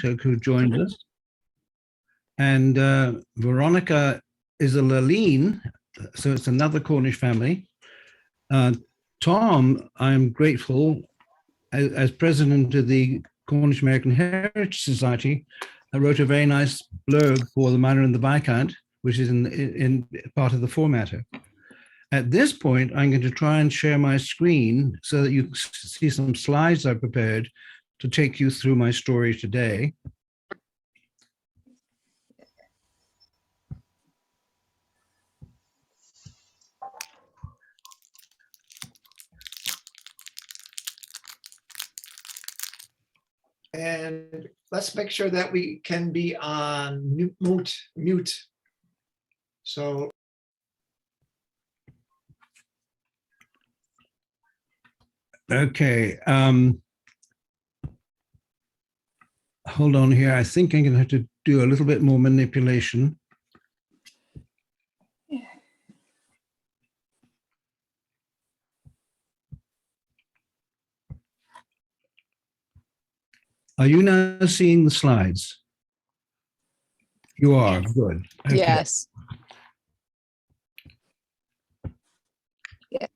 who joined us. And Veronica is a Laline, so it's another Cornish family. Tom, I'm grateful, as president of the Cornish American Heritage Society, I wrote a very nice blurb for the Minor and the Viscount, which is in part of the formatter. At this point, I'm going to try and share my screen so that you see some slides I prepared to take you through my story today. And let's make sure that we can be on mute. So. Okay. Hold on here. I think I'm going to have to do a little bit more manipulation. Are you now seeing the slides? You are, good. Okay. Yes. Yeah.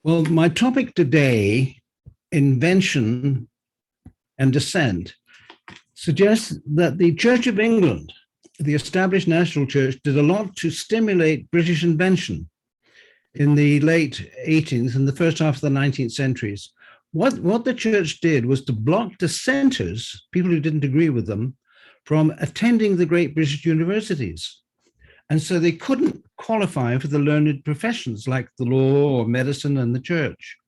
Well, my topic today, invention and dissent, suggests that the Church of England, the established national church, did a lot to stimulate British invention in the late 18th and the first half of the 19th centuries. What the church did was to block dissenters, people who didn't agree with them, from attending the great British universities. And so they couldn't qualify for the learned professions like the law or medicine and the church.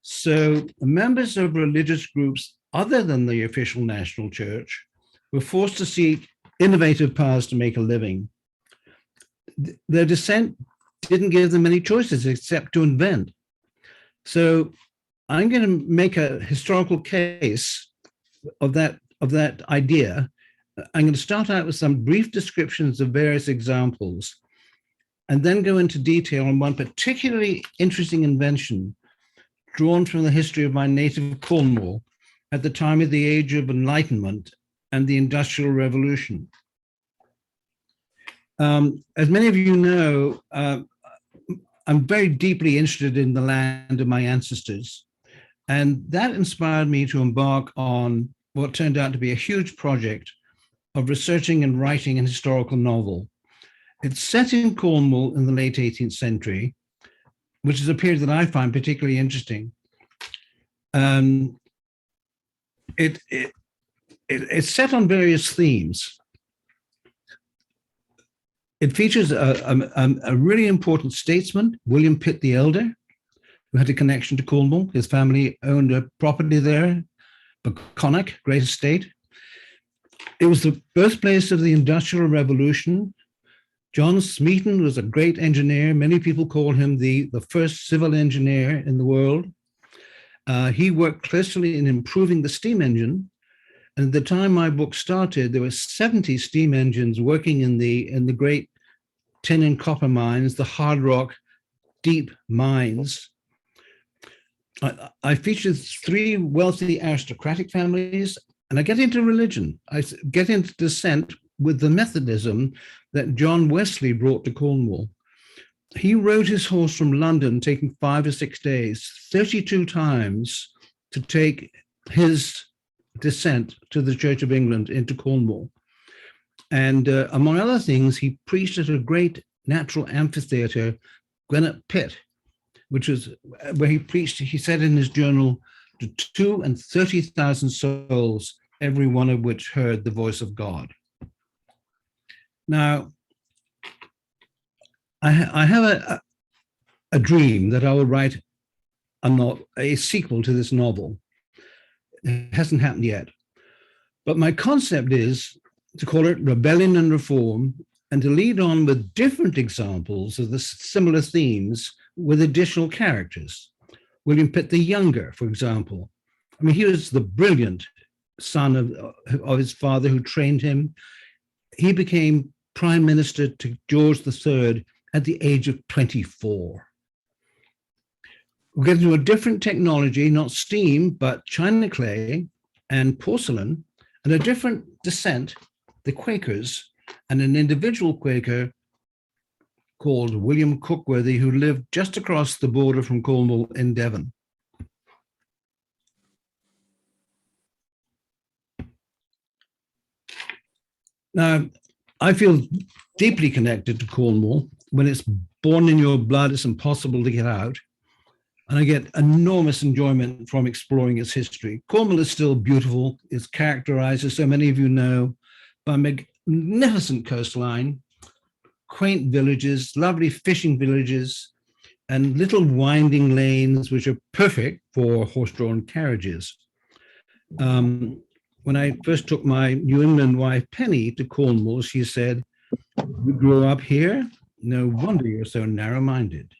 So members of religious groups other than the official national church were forced to seek innovative paths to make a living. Their dissent didn't give them any choices except to invent. So I'm going to make a historical case of that idea. I'm going to start out with some brief descriptions of various examples, and then go into detail on one particularly interesting invention drawn from the history of my native Cornwall at the time of the Age of Enlightenment and the Industrial Revolution. As many of you know, I'm very deeply interested in the land of my ancestors. And that inspired me to embark on what turned out to be a huge project of researching and writing an historical novel. It's set in Cornwall in the late 18th century, which is a period that I find particularly interesting. It's set on various themes. It features a really important statesman, William Pitt the Elder, who had a connection to Cornwall. His family owned a property there, Connacht, great estate. It was the birthplace of the Industrial Revolution. John Smeaton was a great engineer. Many people call him the first civil engineer in the world. He worked closely in improving the steam engine. And at the time my book started, there were 70 steam engines working in the great tin and copper mines, the hard rock, deep mines. I featured 3 wealthy aristocratic families, and I get into religion. I get into dissent with the Methodism that John Wesley brought to Cornwall. He rode his horse from London, taking 5 or 6 days, 32 times to take his dissent to the Church of England into Cornwall. And among other things, he preached at a great natural amphitheater, Gwenet Pit, which was where he preached, he said in his journal, to 230,000 souls, every one of which heard the voice of God. Now, I have a dream that I will write a sequel to this novel. It hasn't happened yet. But my concept is to call it Rebellion and Reform, and to lead on with different examples of the similar themes with additional characters. William Pitt the Younger, for example. I mean, he was the brilliant son of his father who trained him. He became prime minister to George III at the age of 24. We'll get into a different technology, not steam, but china clay, and porcelain, and a different dissent, the Quakers, and an individual Quaker called William Cookworthy, who lived just across the border from Cornwall in Devon. Now, I feel deeply connected to Cornwall. When it's born in your blood, it's impossible to get out. And I get enormous enjoyment from exploring its history. Cornwall is still beautiful. It's characterized, as so many of you know, by a magnificent coastline, quaint villages, lovely fishing villages, and little winding lanes, which are perfect for horse-drawn carriages. When I first took my New England wife, Penny, to Cornwall, she said, "You grew up here? No wonder you're so narrow-minded."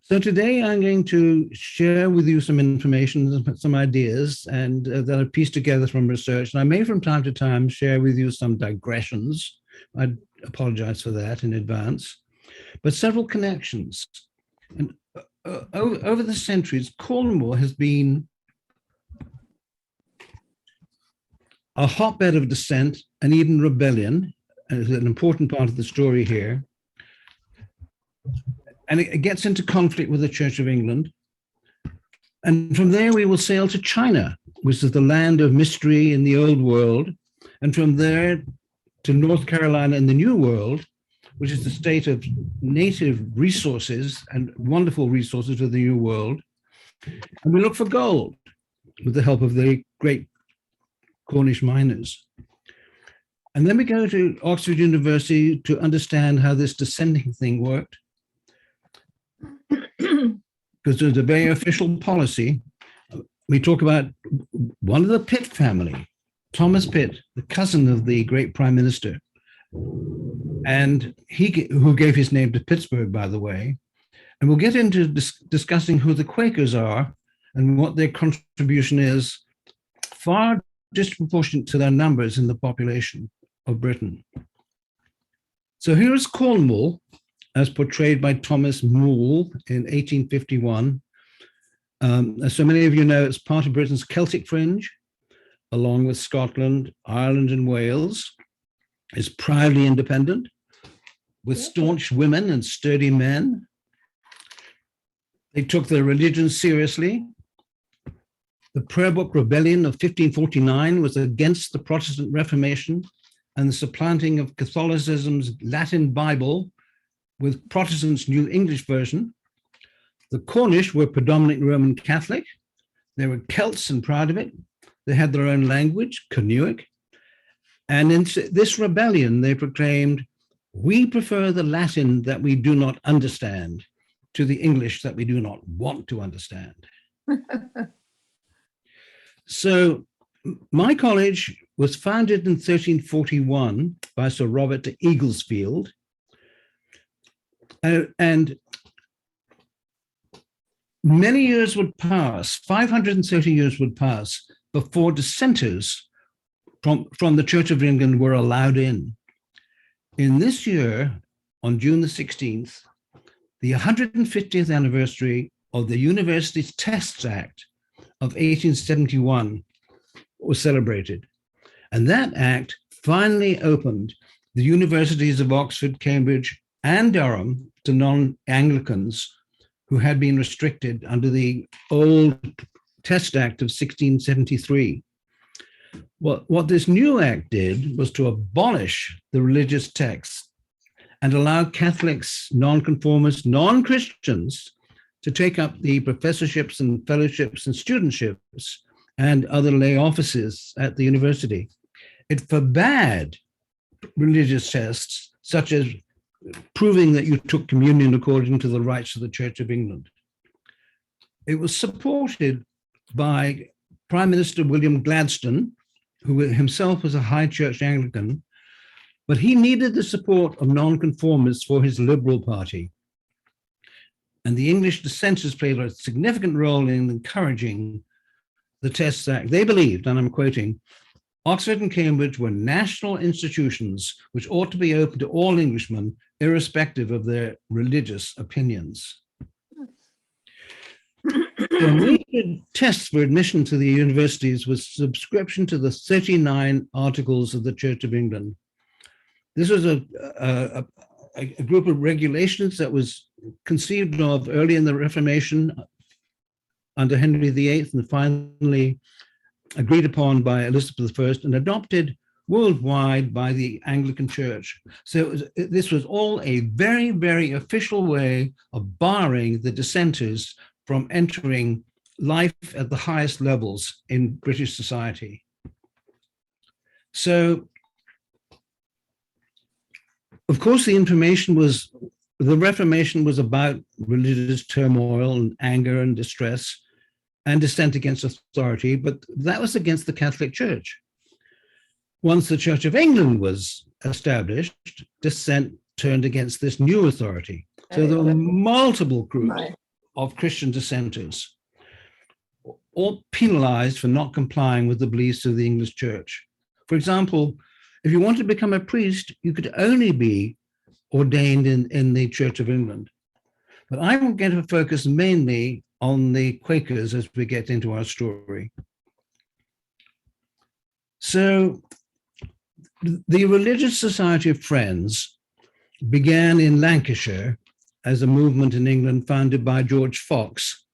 So today I'm going to share with you some information, some ideas, and that I've pieced together from research. And I may from time to time share with you some digressions. I apologize for that in advance, but several connections. And over the centuries, Cornwall has been a hotbed of dissent and even rebellion, is an important part of the story here. And it gets into conflict with the Church of England. And from there, we will sail to China, which is the land of mystery in the old world. And from there to North Carolina in the New World, which is the state of native resources and wonderful resources of the New World. And we look for gold with the help of the great Cornish miners. And then we go to Oxford University to understand how this dissenting thing worked. Because there's a very official policy. We talk about one of the Pitt family, Thomas Pitt, the cousin of the great prime minister. And who gave his name to Pittsburgh, by the way. And we'll get into discussing who the Quakers are and what their contribution is, far disproportionate to their numbers in the population of Britain. So here is Cornwall, as portrayed by Thomas Moore in 1851. As so many of you know, it's part of Britain's Celtic fringe, along with Scotland, Ireland, and Wales. It's proudly independent, with staunch women and sturdy men. They took their religion seriously. The Prayer Book Rebellion of 1549 was against the Protestant Reformation and the supplanting of Catholicism's Latin Bible with Protestants' New English version. The Cornish were predominantly Roman Catholic. They were Celts and proud of it. They had their own language, Cornish. And in this rebellion, they proclaimed, "We prefer the Latin that we do not understand to the English that we do not want to understand." So my college was founded in 1341 by Sir Robert de Eaglesfield. And many years would pass, 530 years would pass before dissenters from the Church of England were allowed in. In this year, on June the 16th, the 150th anniversary of the Universities Tests Act of 1871 was celebrated. And that act finally opened the universities of Oxford, Cambridge, and Durham to non-Anglicans who had been restricted under the old Test Act of 1673. What this new act did was to abolish the religious texts and allow Catholics, nonconformists, non-Christians to take up the professorships and fellowships and studentships and other lay offices at the university. It forbade religious tests, such as proving that you took communion according to the rites of the Church of England. It was supported by Prime Minister William Gladstone, who himself was a high church Anglican, but he needed the support of nonconformists for his Liberal Party. And the English dissenters played a significant role in encouraging the Tests Act. They believed, and I'm quoting, Oxford and Cambridge were national institutions which ought to be open to all Englishmen, irrespective of their religious opinions. The major test for admission to the universities was subscription to the 39 Articles of the Church of England. This was a group of regulations that was conceived of early in the Reformation under Henry VIII and finally agreed upon by Elizabeth I and adopted worldwide by the Anglican Church. So this was all a very, very official way of barring the dissenters from entering life at the highest levels in British society. So, of course, the Reformation was about religious turmoil and anger and distress and dissent against authority, but that was against the Catholic Church. Once the Church of England was established, dissent turned against this new authority. So there were multiple groups of Christian dissenters, all penalized for not complying with the beliefs of the English Church. For example, if you wanted to become a priest, you could only be ordained in the Church of England. But I will get to focus mainly on the Quakers as we get into our story. So the Religious Society of Friends began in Lancashire as a movement in England founded by George Fox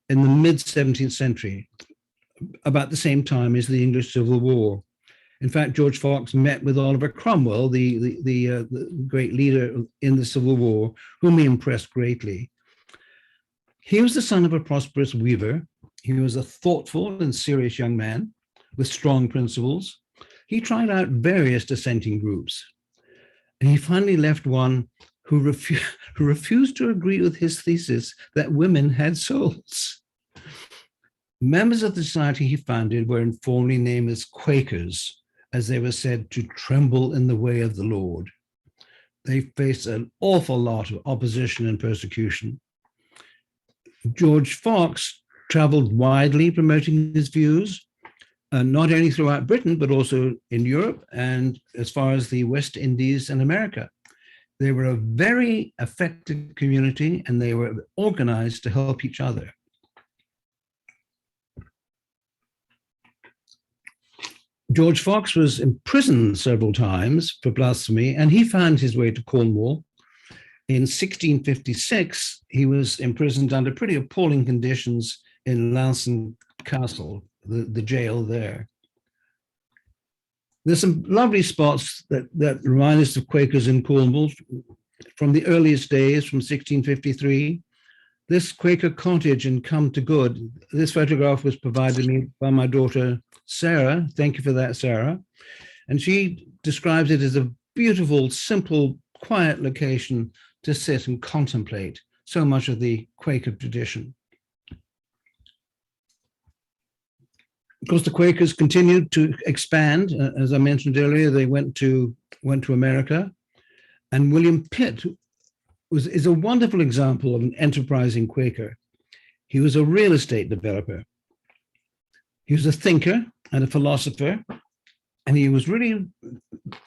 in the mid-17th century, about the same time as the English Civil War. In fact, George Fox met with Oliver Cromwell, the great leader in the Civil War, whom he impressed greatly. He was the son of a prosperous weaver. He was a thoughtful and serious young man with strong principles. He tried out various dissenting groups, and he finally left one who refused to agree with his thesis that women had souls. Members of the society he founded were informally named as Quakers, as they were said to tremble in the way of the Lord. They faced an awful lot of opposition and persecution. George Fox traveled widely promoting his views, not only throughout Britain, but also in Europe and as far as the West Indies and America. They were a very effective community and they were organized to help each other. George Fox was imprisoned several times for blasphemy, and he found his way to Cornwall. In 1656, he was imprisoned under pretty appalling conditions in Lanson Castle, the jail there. There's some lovely spots that remind us of Quakers in Cornwall from the earliest days, from 1653. This Quaker cottage in Come to Good, this photograph was provided me by my daughter, Sarah. Thank you for that, Sarah. And she describes it as a beautiful, simple, quiet location to sit and contemplate so much of the Quaker tradition. Of course, the Quakers continued to expand. As I mentioned earlier, they went to America. And William Pitt is a wonderful example of an enterprising Quaker. He was a real estate developer. He was a thinker and a philosopher, and he was really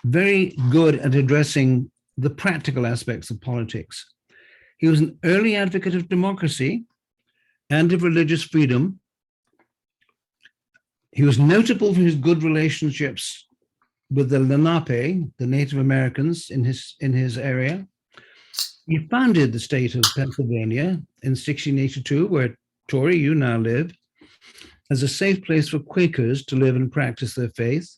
very good at addressing the practical aspects of politics. He was an early advocate of democracy and of religious freedom. He was notable for his good relationships with the Lenape, the Native Americans in his area. He founded the state of Pennsylvania in 1682, where, Tori, you now live, as a safe place for Quakers to live and practice their faith.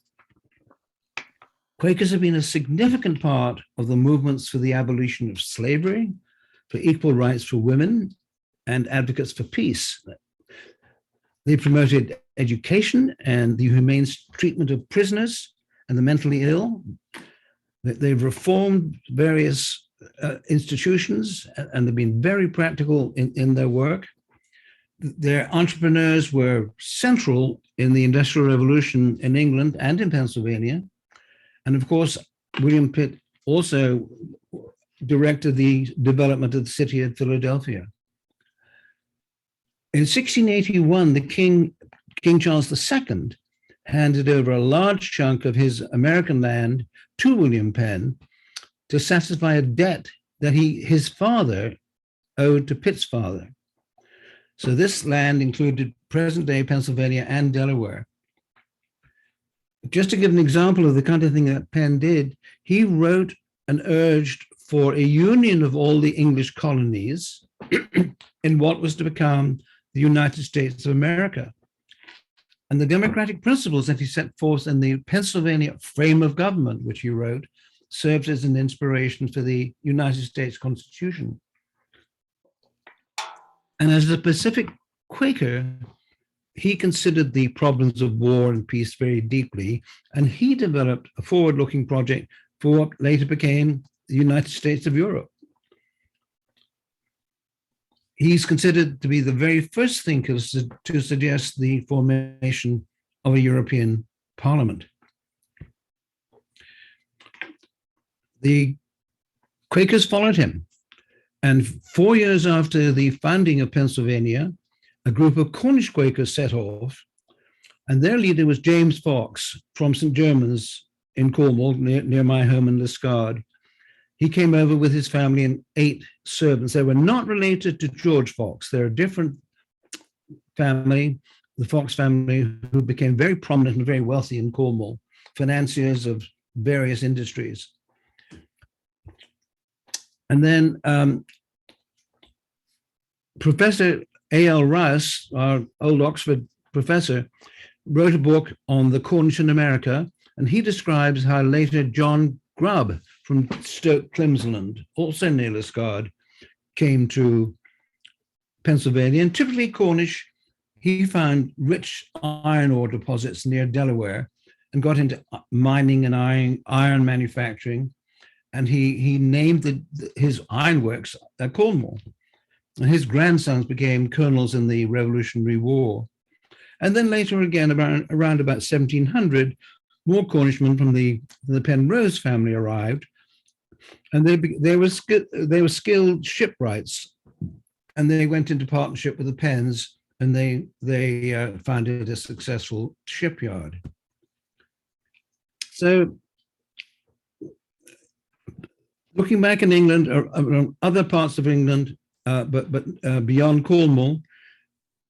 Quakers have been a significant part of the movements for the abolition of slavery, for equal rights for women, and advocates for peace. They promoted education and the humane treatment of prisoners and the mentally ill. They've reformed various institutions, and they've been very practical in their work. Their entrepreneurs were central in the Industrial Revolution in England and in Pennsylvania. And of course, William Pitt also directed the development of the city of Philadelphia. In 1681, the King Charles II handed over a large chunk of his American land to William Penn to satisfy a debt that his father owed to Pitt's father. So this land included present-day Pennsylvania and Delaware. Just to give an example of the kind of thing that Penn did, he wrote and urged for a union of all the English colonies in what was to become the United States of America. And the democratic principles that he set forth in the Pennsylvania Frame of Government, which he wrote, served as an inspiration for the United States Constitution. And as a Pacific Quaker, he considered the problems of war and peace very deeply, and he developed a forward-looking project for what later became the United States of Europe. He's considered to be the very first thinker to suggest the formation of a European Parliament. The Quakers followed him, and 4 years after the founding of Pennsylvania, a group of Cornish Quakers set off, and their leader was James Fox from St. Germans in Cornwall, near my home in Liscard. He came over with his family and 8 servants. They were not related to George Fox. They're a different family, the Fox family, who became very prominent and very wealthy in Cornwall, financiers of various industries. And then Professor A.L. Rice, our old Oxford professor, wrote a book on the Cornish in America, and he describes how later John Grubb from Stoke Climsland, also near Liscard, came to Pennsylvania. And typically Cornish, he found rich iron ore deposits near Delaware and got into mining and iron manufacturing. And he named his ironworks at Cornwall. And his grandsons became colonels in the Revolutionary War. And then later again, around about 1700, more Cornishmen from the Penrose family arrived, and they were skilled shipwrights, and they went into partnership with the Penns, and they founded a successful shipyard. So, looking back in England, or other parts of England, but beyond Cornwall,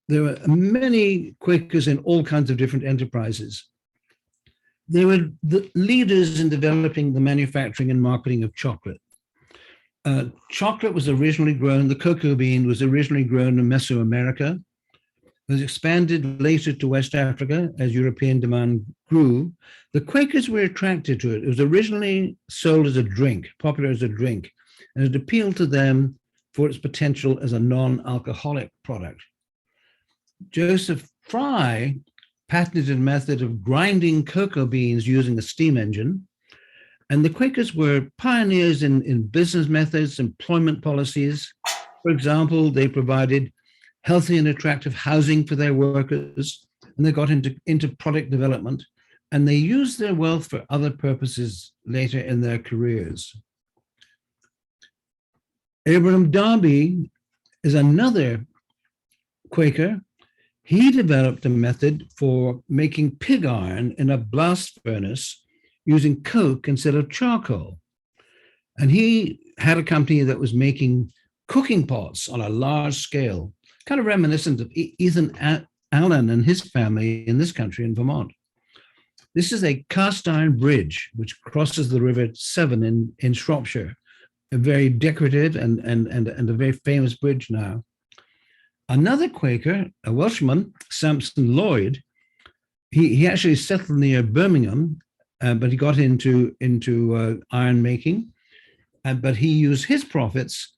there were many Quakers in all kinds of different enterprises. They were the leaders in developing the manufacturing and marketing of chocolate. Chocolate was originally grown, the cocoa bean was originally grown in Mesoamerica, was expanded later to West Africa as European demand grew. The Quakers were attracted to it. It was originally sold as a drink, popular as a drink, and it appealed to them for its potential as a non-alcoholic product. Joseph Fry patented a method of grinding cocoa beans using a steam engine. And the Quakers were pioneers in business methods, employment policies. For example, they provided healthy and attractive housing for their workers, and they got into product development, and they used their wealth for other purposes later in their careers. Abraham Darby is another Quaker. He developed a method for making pig iron in a blast furnace using coke instead of charcoal. And he had a company that was making cooking pots on a large scale, kind of reminiscent of Ethan Allen and his family in this country in Vermont. This is a cast iron bridge which crosses the River Severn in Shropshire, a very decorative and a very famous bridge now. Another Quaker, a Welshman, Sampson Lloyd, he actually settled near Birmingham, but he got into iron making, but he used his profits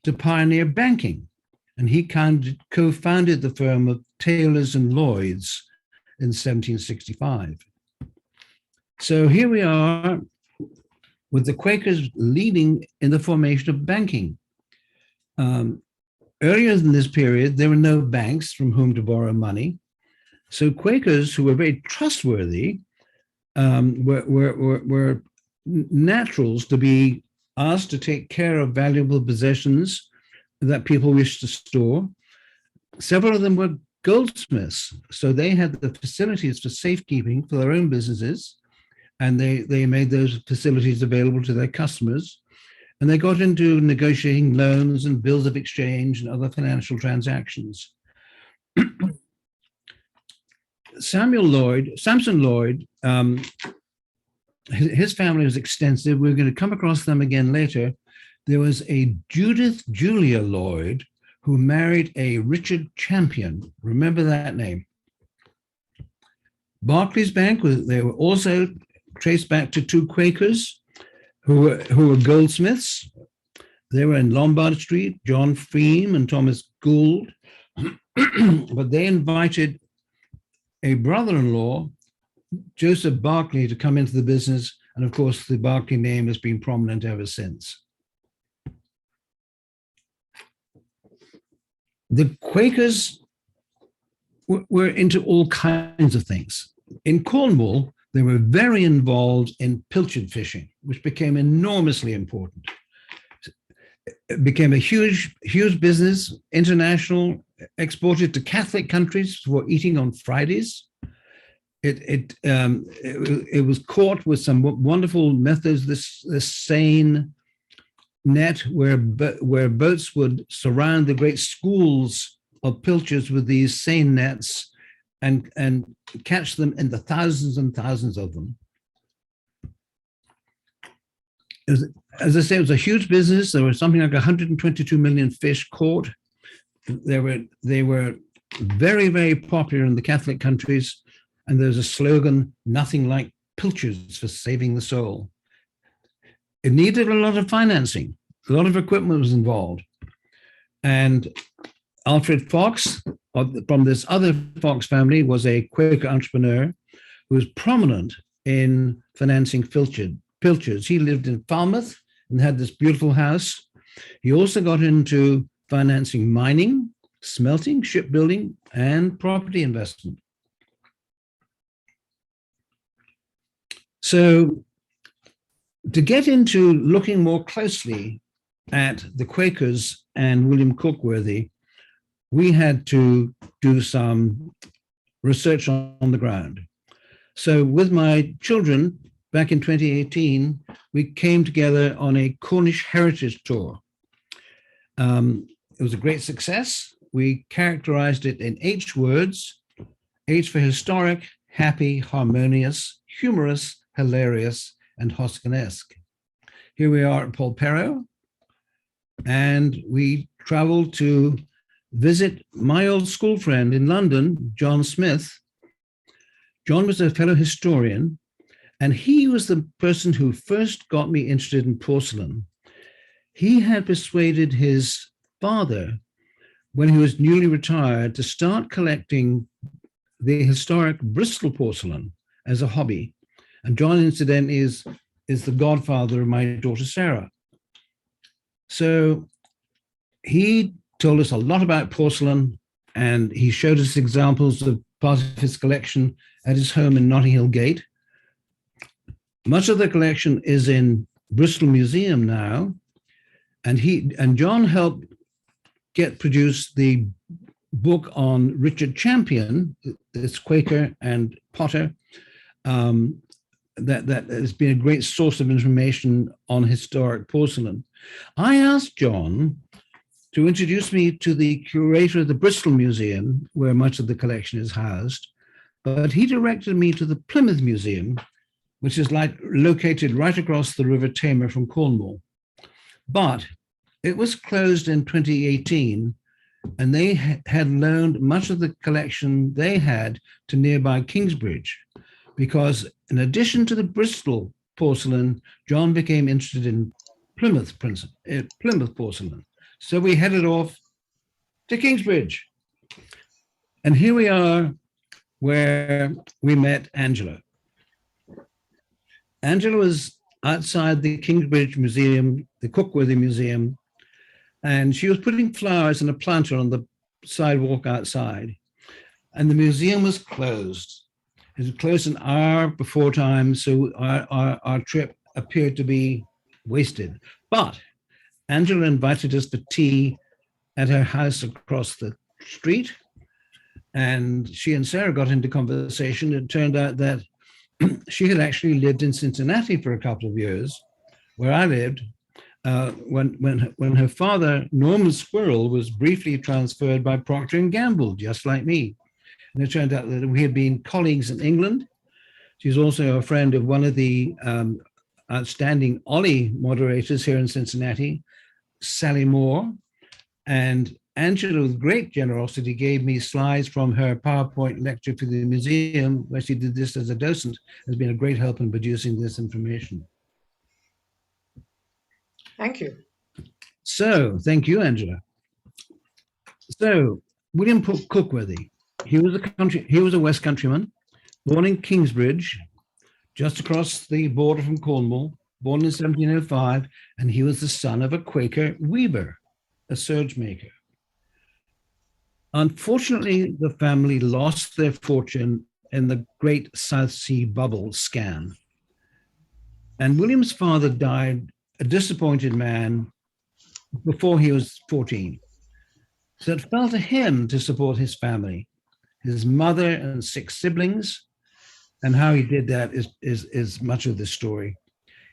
to pioneer banking. And he co-founded the firm of Taylors and Lloyds in 1765. So here we are with the Quakers leading in the formation of banking. Earlier in this period, there were no banks from whom to borrow money. So Quakers who were very trustworthy were naturals to be asked to take care of valuable possessions that people wished to store. Several of them were goldsmiths, so they had the facilities for safekeeping for their own businesses, and they made those facilities available to their customers. And they got into negotiating loans and bills of exchange and other financial transactions. Samson Lloyd, his family was extensive. We're going to come across them again later. There was a Judith Julia Lloyd who married a Richard Champion. Remember that name. Barclays Bank, they were also traced back to two Quakers who were goldsmiths. They were in Lombard Street, John Freem and Thomas Gould. But they invited a brother-in-law, Joseph Barclay, to come into the business. And of course, the Barclay name has been prominent ever since. The Quakers were into all kinds of things. In Cornwall, they were very involved in pilchard fishing, which became enormously important. It became a huge business, international, exported to Catholic countries for eating on Fridays. It was caught with some wonderful methods. This seine net where boats would surround the great schools of pilchards with these seine nets and catch them in the thousands and thousands of them. As I say, it was a huge business. There was something like 122 million fish caught. They were very, very popular in the Catholic countries. And there's a slogan, nothing like pilchards for saving the soul. It needed a lot of financing. A lot of equipment was involved. And Alfred Fox, from this other Fox family, was a Quaker entrepreneur who was prominent in financing pilchards. He lived in Falmouth and had this beautiful house. He also got into financing mining, smelting, shipbuilding, and property investment. So to get into looking more closely at the Quakers and William Cookworthy, we had to do some research on the ground. So with my children, back in 2018, we came together on a Cornish heritage tour. It was a great success. We characterized it in H words: H for historic, happy, harmonious, humorous, hilarious, and Hoskinesque. Here we are at Polperro, and we traveled to visit my old school friend in London, John Smith. John was a fellow historian, and he was the person who first got me interested in porcelain. He had persuaded his father, when he was newly retired, to start collecting the historic Bristol porcelain as a hobby. And John, incidentally, is the godfather of my daughter, Sarah. So he told us a lot about porcelain, and he showed us examples of part of his collection at his home in Notting Hill Gate. Much of the collection is in Bristol Museum now, and John helped produce the book on Richard Champion, this Quaker and potter, that has been a great source of information on historic porcelain. I asked John to introduce me to the curator of the Bristol Museum, where much of the collection is housed, but he directed me to the Plymouth Museum, which is located right across the River Tamar from Cornwall. But it was closed in 2018, and they had loaned much of the collection they had to nearby Kingsbridge, because in addition to the Bristol porcelain, John became interested in Plymouth porcelain. So we headed off to Kingsbridge. And here we are where we met Angela. Angela was outside the Kingsbridge Museum, the Cookworthy Museum, and she was putting flowers in a planter on the sidewalk outside. And the museum was closed. It was closed an hour before time, so our trip appeared to be wasted. But Angela invited us for tea at her house across the street, and she and Sarah got into conversation. It turned out that she had actually lived in Cincinnati for a couple of years, where I lived, when her father, Norman Squirrel, was briefly transferred by Procter and Gamble, just like me. And it turned out that we had been colleagues in England. She's also a friend of one of the outstanding Ollie moderators here in Cincinnati, Sally Moore. And Angela, with great generosity, gave me slides from her PowerPoint lecture for the museum, where she did this as a docent, has been a great help in producing this information. Thank you. So, thank you, Angela. So, William Cookworthy, he was a West Countryman, born in Kingsbridge, just across the border from Cornwall, born in 1705, and he was the son of a Quaker weaver, a serge maker. Unfortunately, the family lost their fortune in the Great South Sea Bubble scam. And William's father died a disappointed man before he was 14. So it fell to him to support his family, his mother and 6 siblings. And how he did that is much of the story.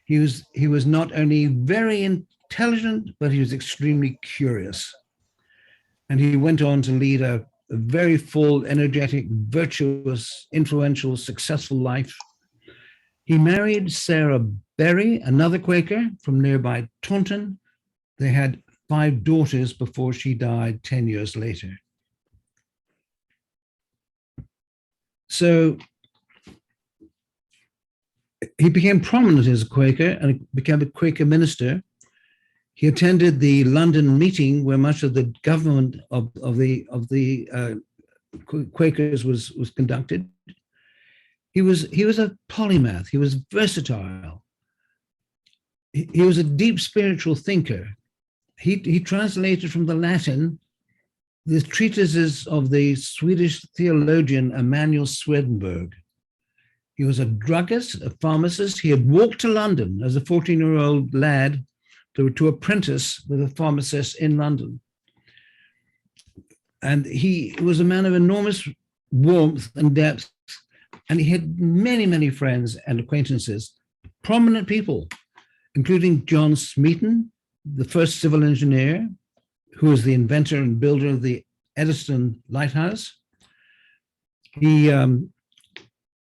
He was not only very intelligent, but he was extremely curious. And he went on to lead a very full, energetic, virtuous, influential, successful life. He married Sarah Berry, another Quaker from nearby Taunton. They had 5 daughters before she died 10 years later. So he became prominent as a Quaker and became a Quaker minister. He attended the London meeting where much of the government of the Quakers was conducted. He was a polymath. He was versatile. He was a deep spiritual thinker. He translated from the Latin the treatises of the Swedish theologian Emanuel Swedenborg. He was a druggist, a pharmacist. He had walked to London as a 14-year-old lad to apprentice with a pharmacist in London. And he was a man of enormous warmth and depth. And he had many, many friends and acquaintances, prominent people, including John Smeaton, the first civil engineer, who was the inventor and builder of the Eddystone Lighthouse. He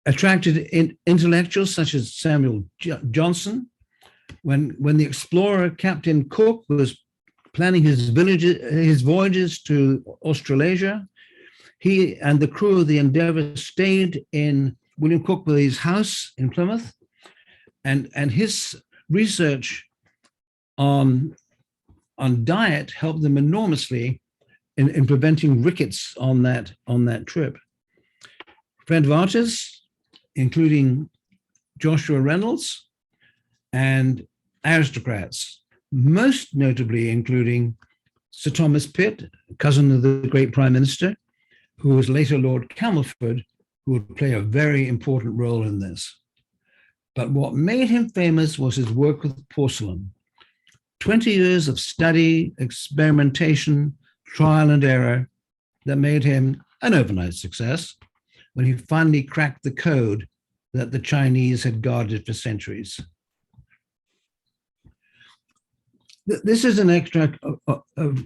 attracted intellectuals such as Samuel Johnson. When the explorer Captain Cook was planning his voyages to Australasia, he and the crew of the Endeavour stayed in William Cookworthy's house in Plymouth, and his research on diet helped them enormously in preventing rickets on that trip. Friend of artists, including Joshua Reynolds, and aristocrats, most notably including Sir Thomas Pitt, cousin of the great Prime Minister, who was later Lord Camelford, who would play a very important role in this. But what made him famous was his work with porcelain. 20 years of study, experimentation, trial and error that made him an overnight success when he finally cracked the code that the Chinese had guarded for centuries. This is an extract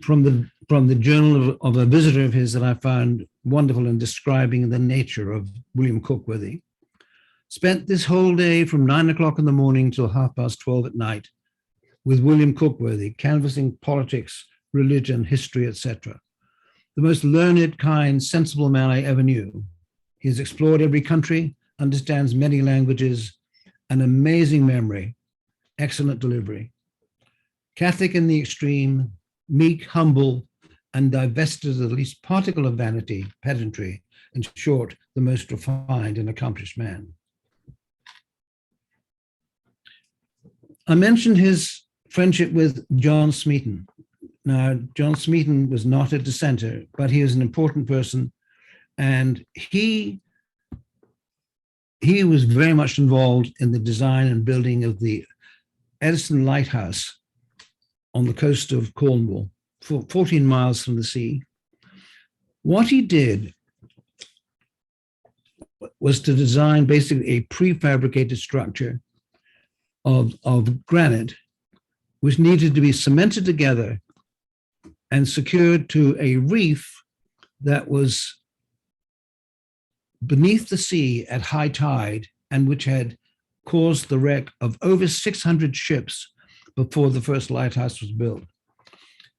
from the journal of a visitor of his that I found wonderful in describing the nature of William Cookworthy. Spent this whole day from 9 o'clock in the morning till 12:30 at night with William Cookworthy, canvassing politics, religion, history, etc. The most learned, kind, sensible man I ever knew. He has explored every country, understands many languages, an amazing memory, excellent delivery. Catholic in the extreme, meek, humble, and divested of the least particle of vanity, pedantry, in short, the most refined and accomplished man. I mentioned his friendship with John Smeaton. Now, John Smeaton was not a dissenter, but he was an important person, and he was very much involved in the design and building of the Eddystone Lighthouse on the coast of Cornwall, 14 miles from the sea. What he did was to design basically a prefabricated structure of granite which needed to be cemented together and secured to a reef that was beneath the sea at high tide and which had caused the wreck of over 600 ships before the first lighthouse was built.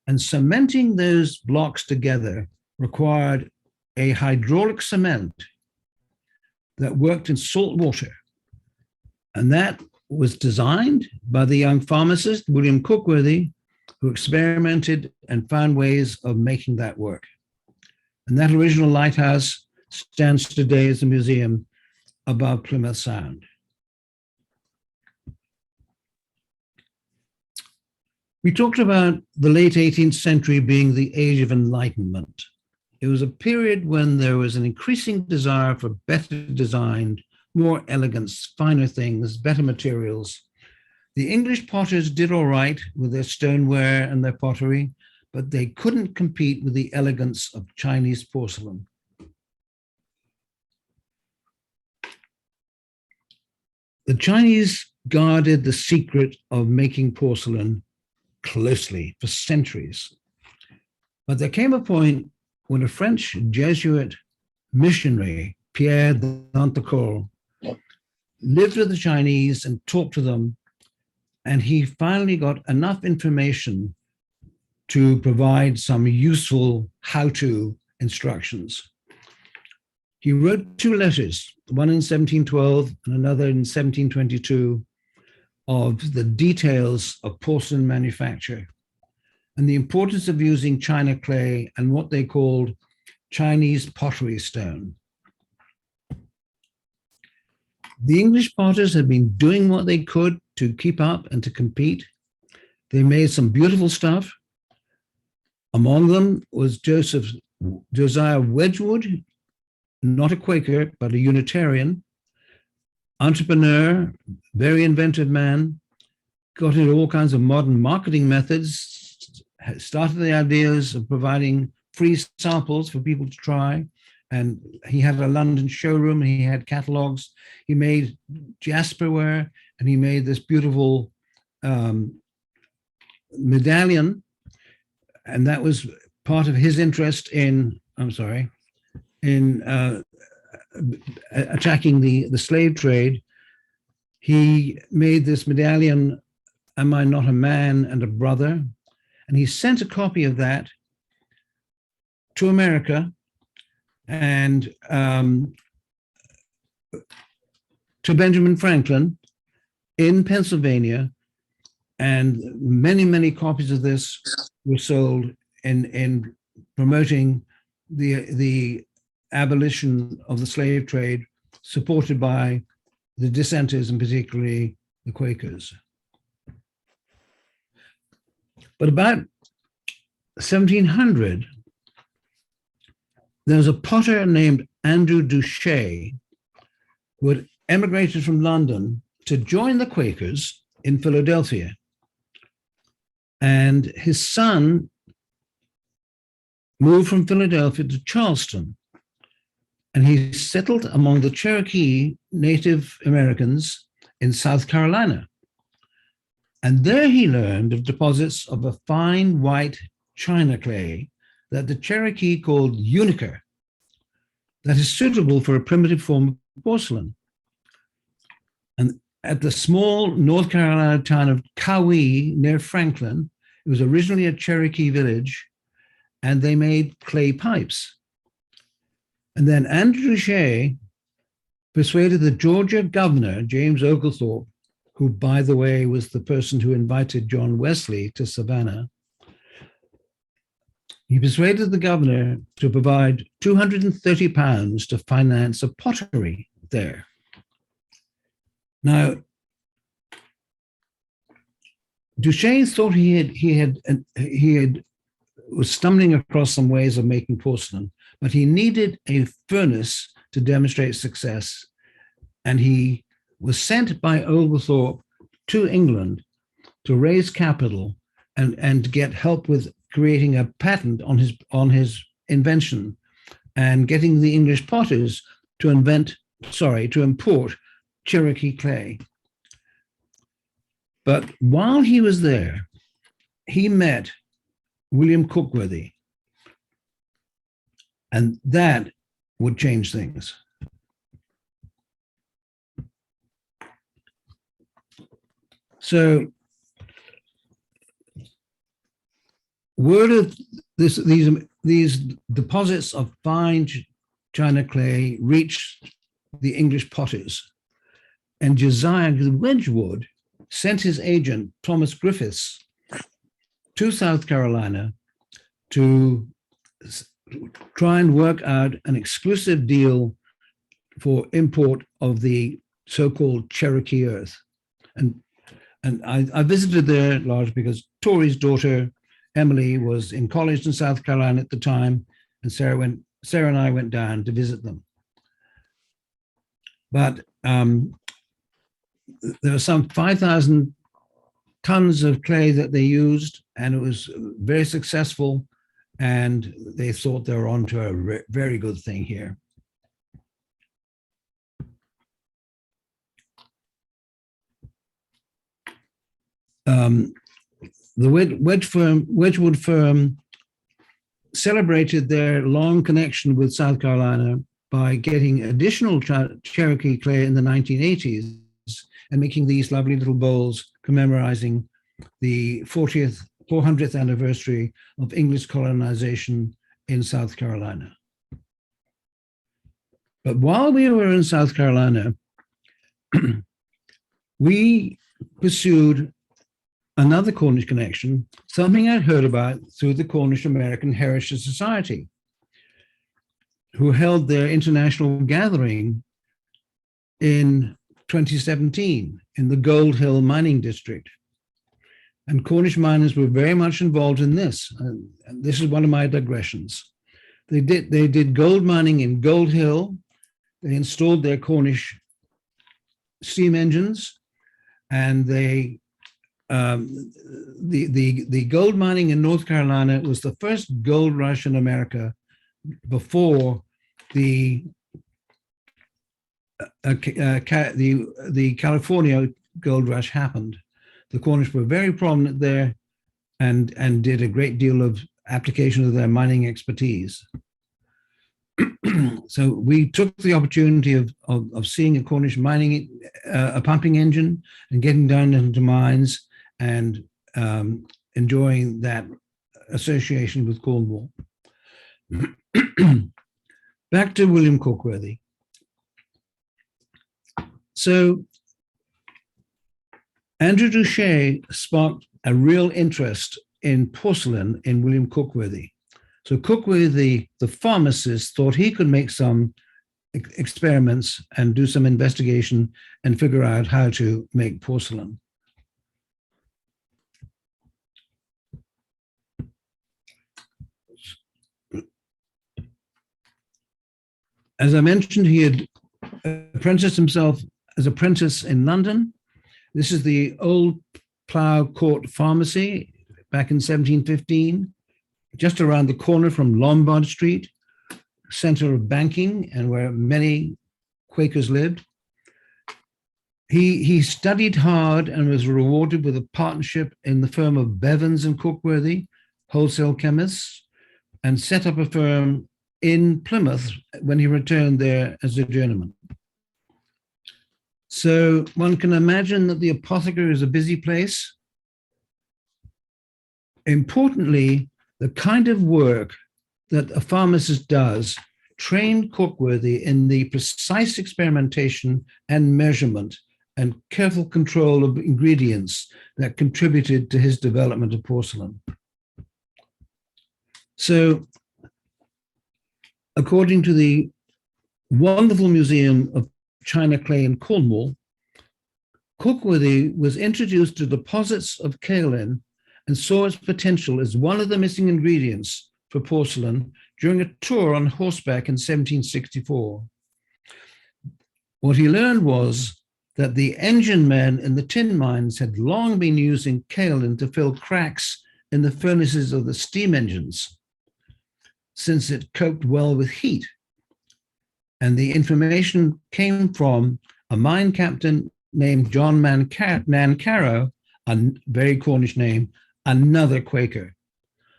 And cementing those blocks together required a hydraulic cement that worked in salt water. And that was designed by the young pharmacist, William Cookworthy, who experimented and found ways of making that work. And that original lighthouse stands today as a museum above Plymouth Sound. We talked about the late 18th century being the age of enlightenment. It was a period when there was an increasing desire for better designed, more elegance, finer things, better materials. The English potters did all right with their stoneware and their pottery, but they couldn't compete with the elegance of Chinese porcelain. The Chinese guarded the secret of making porcelain closely for centuries. But there came a point when a French Jesuit missionary, Pierre d'Antecourt, lived with the Chinese and talked to them, and he finally got enough information to provide some useful how-to instructions. He wrote 2 letters, one in 1712 and another in 1722, of the details of porcelain manufacture and the importance of using china clay and what they called Chinese pottery stone. The English potters had been doing what they could to keep up and to compete. They made some beautiful stuff. Among them was Josiah Wedgwood, not a Quaker, but a Unitarian, entrepreneur, very inventive man, got into all kinds of modern marketing methods, started the ideas of providing free samples for people to try. And he had a London showroom, he had catalogs, he made jasperware, and he made this beautiful medallion. And that was part of his interest in, attacking the slave trade. He made this medallion, Am I Not a Man and a Brother? And he sent a copy of that to America and to Benjamin Franklin in Pennsylvania. And many, many copies of this were sold in promoting the abolition of the slave trade, supported by the dissenters and particularly the Quakers. But about 1700, there was a potter named Andrew Duché who had emigrated from London to join the Quakers in Philadelphia. And his son moved from Philadelphia to Charleston. And he settled among the Cherokee Native Americans in South Carolina. And there he learned of deposits of a fine white china clay that the Cherokee called uniker, that is suitable for a primitive form of porcelain. And at the small North Carolina town of Cowee near Franklin, it was originally a Cherokee village, and they made clay pipes. And then Andrew Shea persuaded the Georgia governor, James Oglethorpe, who, by the way, was the person who invited John Wesley to Savannah. He persuaded the governor to provide £230 to finance a pottery there. Now, Duché thought he was stumbling across some ways of making porcelain, but he needed a furnace to demonstrate success. And he was sent by Oglethorpe to England to raise capital and get help with creating a patent on his invention and getting the English potters to import Cherokee clay. But while he was there, he met William Cookworthy, and that would change things. So word of these deposits of fine china clay reached the English potters, and Josiah Wedgwood sent his agent, Thomas Griffiths, to South Carolina to try and work out an exclusive deal for import of the so-called Cherokee earth. And I visited there largely because Tori's daughter, Emily, was in college in South Carolina at the time, and Sarah and I went down to visit them. But there were some 5,000 tons of clay that they used, and it was very successful, and they thought they were onto a very good thing here. The Wedgwood firm celebrated their long connection with South Carolina by getting additional Cherokee clay in the 1980s and making these lovely little bowls commemorizing the 400th anniversary of English colonization in South Carolina. But while we were in South Carolina, we pursued another Cornish connection, something I'd heard about through the Cornish American Heritage Society, who held their international gathering in 2017 in the Gold Hill mining district. And Cornish miners were very much involved in this. And this is one of my digressions. They did gold mining in Gold Hill. They installed their Cornish steam engines, and they the gold mining in North Carolina was the first gold rush in America before the California gold rush happened. The Cornish were very prominent there and did a great deal of application of their mining expertise. So we took the opportunity of seeing a Cornish mining, a pumping engine, and getting down into mines and enjoying that association with Cornwall. Back to William Cookworthy. So Andrew Duché sparked a real interest in porcelain in William Cookworthy. So Cookworthy, the pharmacist, thought he could make some experiments and do some investigation and figure out how to make porcelain. As I mentioned, he had apprenticed himself as an apprentice in London. This is the old Plough Court Pharmacy back in 1715, just around the corner from Lombard Street, center of banking and where many Quakers lived. He studied hard and was rewarded with a partnership in the firm of Bevans and Cookworthy, wholesale chemists, and set up a firm in Plymouth when he returned there as a journeyman. So one can imagine that the apothecary is a busy place. Importantly, the kind of work that a pharmacist does trained Cookworthy in the precise experimentation and measurement and careful control of ingredients that contributed to his development of porcelain. So, according to the wonderful Museum of China Clay in Cornwall, Cookworthy was introduced to deposits of kaolin and saw its potential as one of the missing ingredients for porcelain during a tour on horseback in 1764. What he learned was that the engine men in the tin mines had long been using kaolin to fill cracks in the furnaces of the steam engines, since it coped well with heat. And the information came from a mine captain named John Nancaro, a very Cornish name, another Quaker.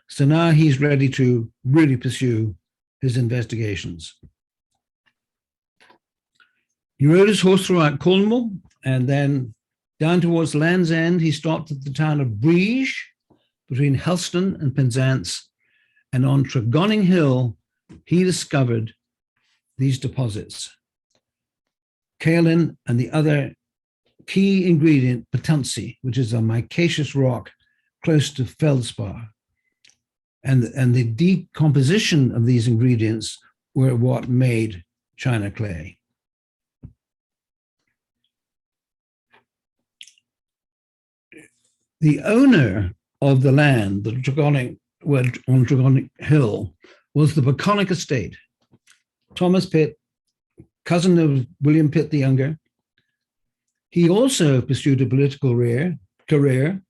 So now he's ready to really pursue his investigations. He rode his horse throughout Cornwall, and then down towards Land's End, he stopped at the town of Briege, between Helston and Penzance, and on Tregonning Hill, he discovered these deposits. Kaolin and the other key ingredient, Patunsi, which is a micaceous rock close to feldspar. And the decomposition of these ingredients were what made china clay. The owner of the land, on Tregonning Hill, was the Baconic estate. Thomas Pitt, cousin of William Pitt the Younger. He also pursued a political career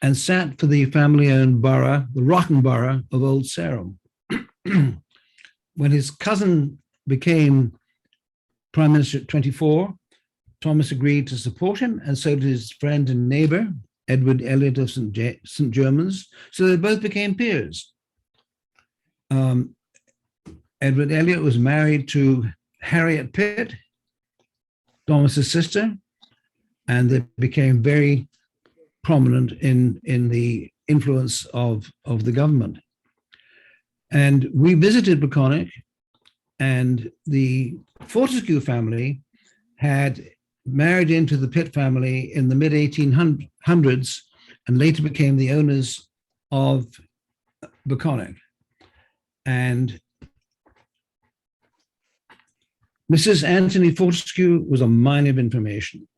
and sat for the family-owned borough, the Rotten Borough of Old Sarum. When his cousin became Prime Minister at 24, Thomas agreed to support him, and so did his friend and neighbor, Edward Elliot of St. Germans, so they both became peers. Edward Elliot was married to Harriet Pitt, Thomas's sister, and they became very prominent in the influence of the government. And we visited Baconic, and the Fortescue family had married into the Pitt family in the mid-1800s and later became the owners of Baconic. And Mrs. Anthony Fortescue was a mine of information.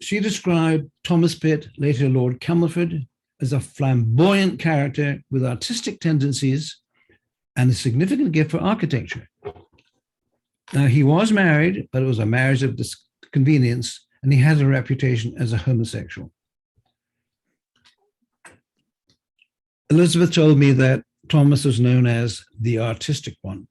She described Thomas Pitt, later Lord Camelford, as a flamboyant character with artistic tendencies and a significant gift for architecture. Now, he was married, but it was a marriage of convenience, and he had a reputation as a homosexual. Elizabeth told me that Thomas was known as the artistic one.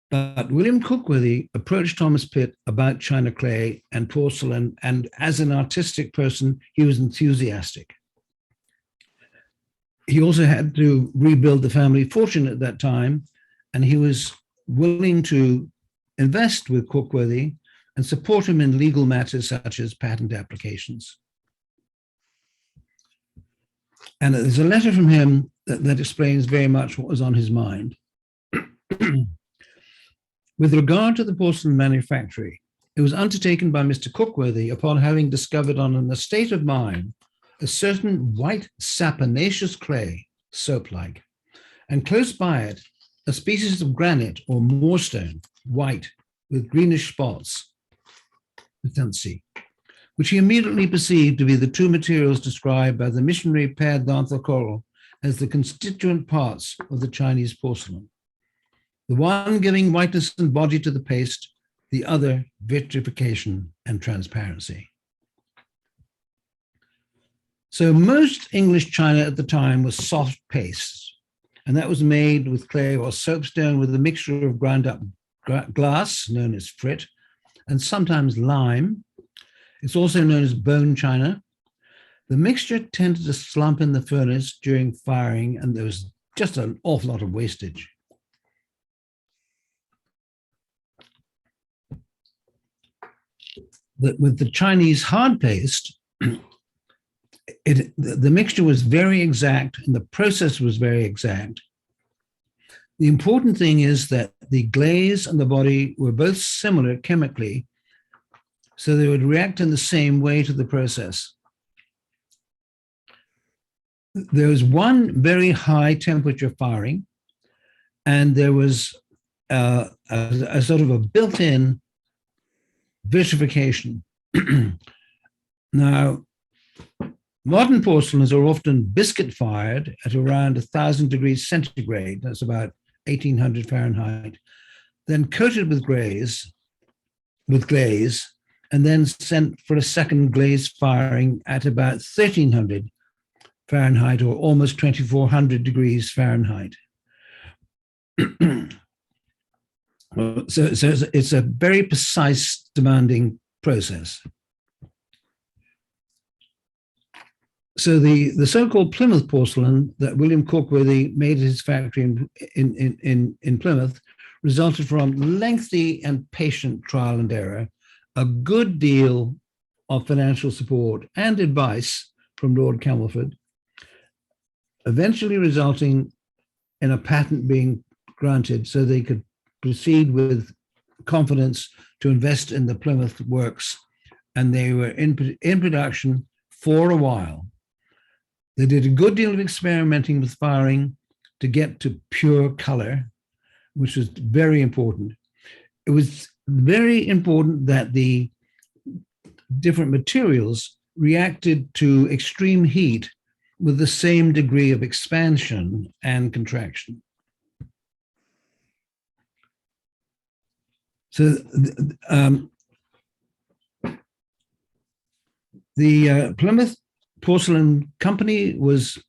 But William Cookworthy approached Thomas Pitt about china clay and porcelain, and as an artistic person, he was enthusiastic. He also had to rebuild the family fortune at that time, and he was willing to invest with Cookworthy and support him in legal matters such as patent applications. And there's a letter from him that explains very much what was on his mind. With regard to the porcelain manufactory, it was undertaken by Mr. Cookworthy upon having discovered on an estate of mine a certain white saponaceous clay, soap-like, and close by it a species of granite or moorstone, white, with greenish spots, which he immediately perceived to be the two materials described by the missionary Père d'Anthocol as the constituent parts of the Chinese porcelain. The one giving whiteness and body to the paste, the other vitrification and transparency. So most English china at the time was soft paste, and that was made with clay or soapstone with a mixture of ground up glass, known as frit, and sometimes lime. It's also known as bone china. The mixture tended to slump in the furnace during firing, and there was just an awful lot of wastage. With the Chinese hard paste, the mixture was very exact and the process was very exact. The important thing is that the glaze and the body were both similar chemically, so they would react in the same way to the process. There was one very high temperature firing, and there was a sort of a built-in vitrification. Now, modern porcelains are often biscuit fired at around 1,000 degrees centigrade, that's about 1,800 Fahrenheit, then coated with glaze, and then sent for a second glaze firing at about 1,300 Fahrenheit or almost 2,400 degrees Fahrenheit. So it's a very precise, demanding process. So the so-called Plymouth porcelain that William Cookworthy made at his factory in Plymouth resulted from lengthy and patient trial and error, a good deal of financial support and advice from Lord Camelford, eventually resulting in a patent being granted so they could proceed with confidence to invest in the Plymouth works. And they were in production for a while. They did a good deal of experimenting with firing to get to pure color, which was very important. It was very important that the different materials reacted to extreme heat with the same degree of expansion and contraction. So the Plymouth Porcelain Company was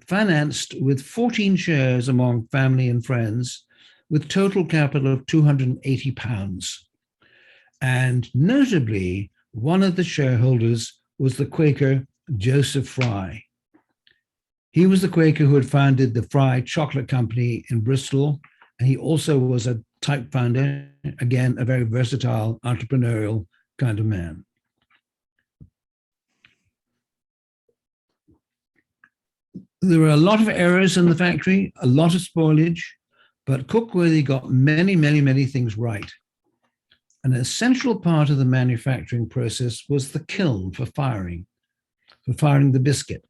financed with 14 shares among family and friends, with total capital of £280. And notably, one of the shareholders was the Quaker Joseph Fry. He was the Quaker who had founded the Fry Chocolate Company in Bristol, and he also was a type founder, again, a very versatile, entrepreneurial kind of man. There were a lot of errors in the factory, a lot of spoilage, but Cookworthy got many, many, many things right. An essential part of the manufacturing process was the kiln for firing the biscuit.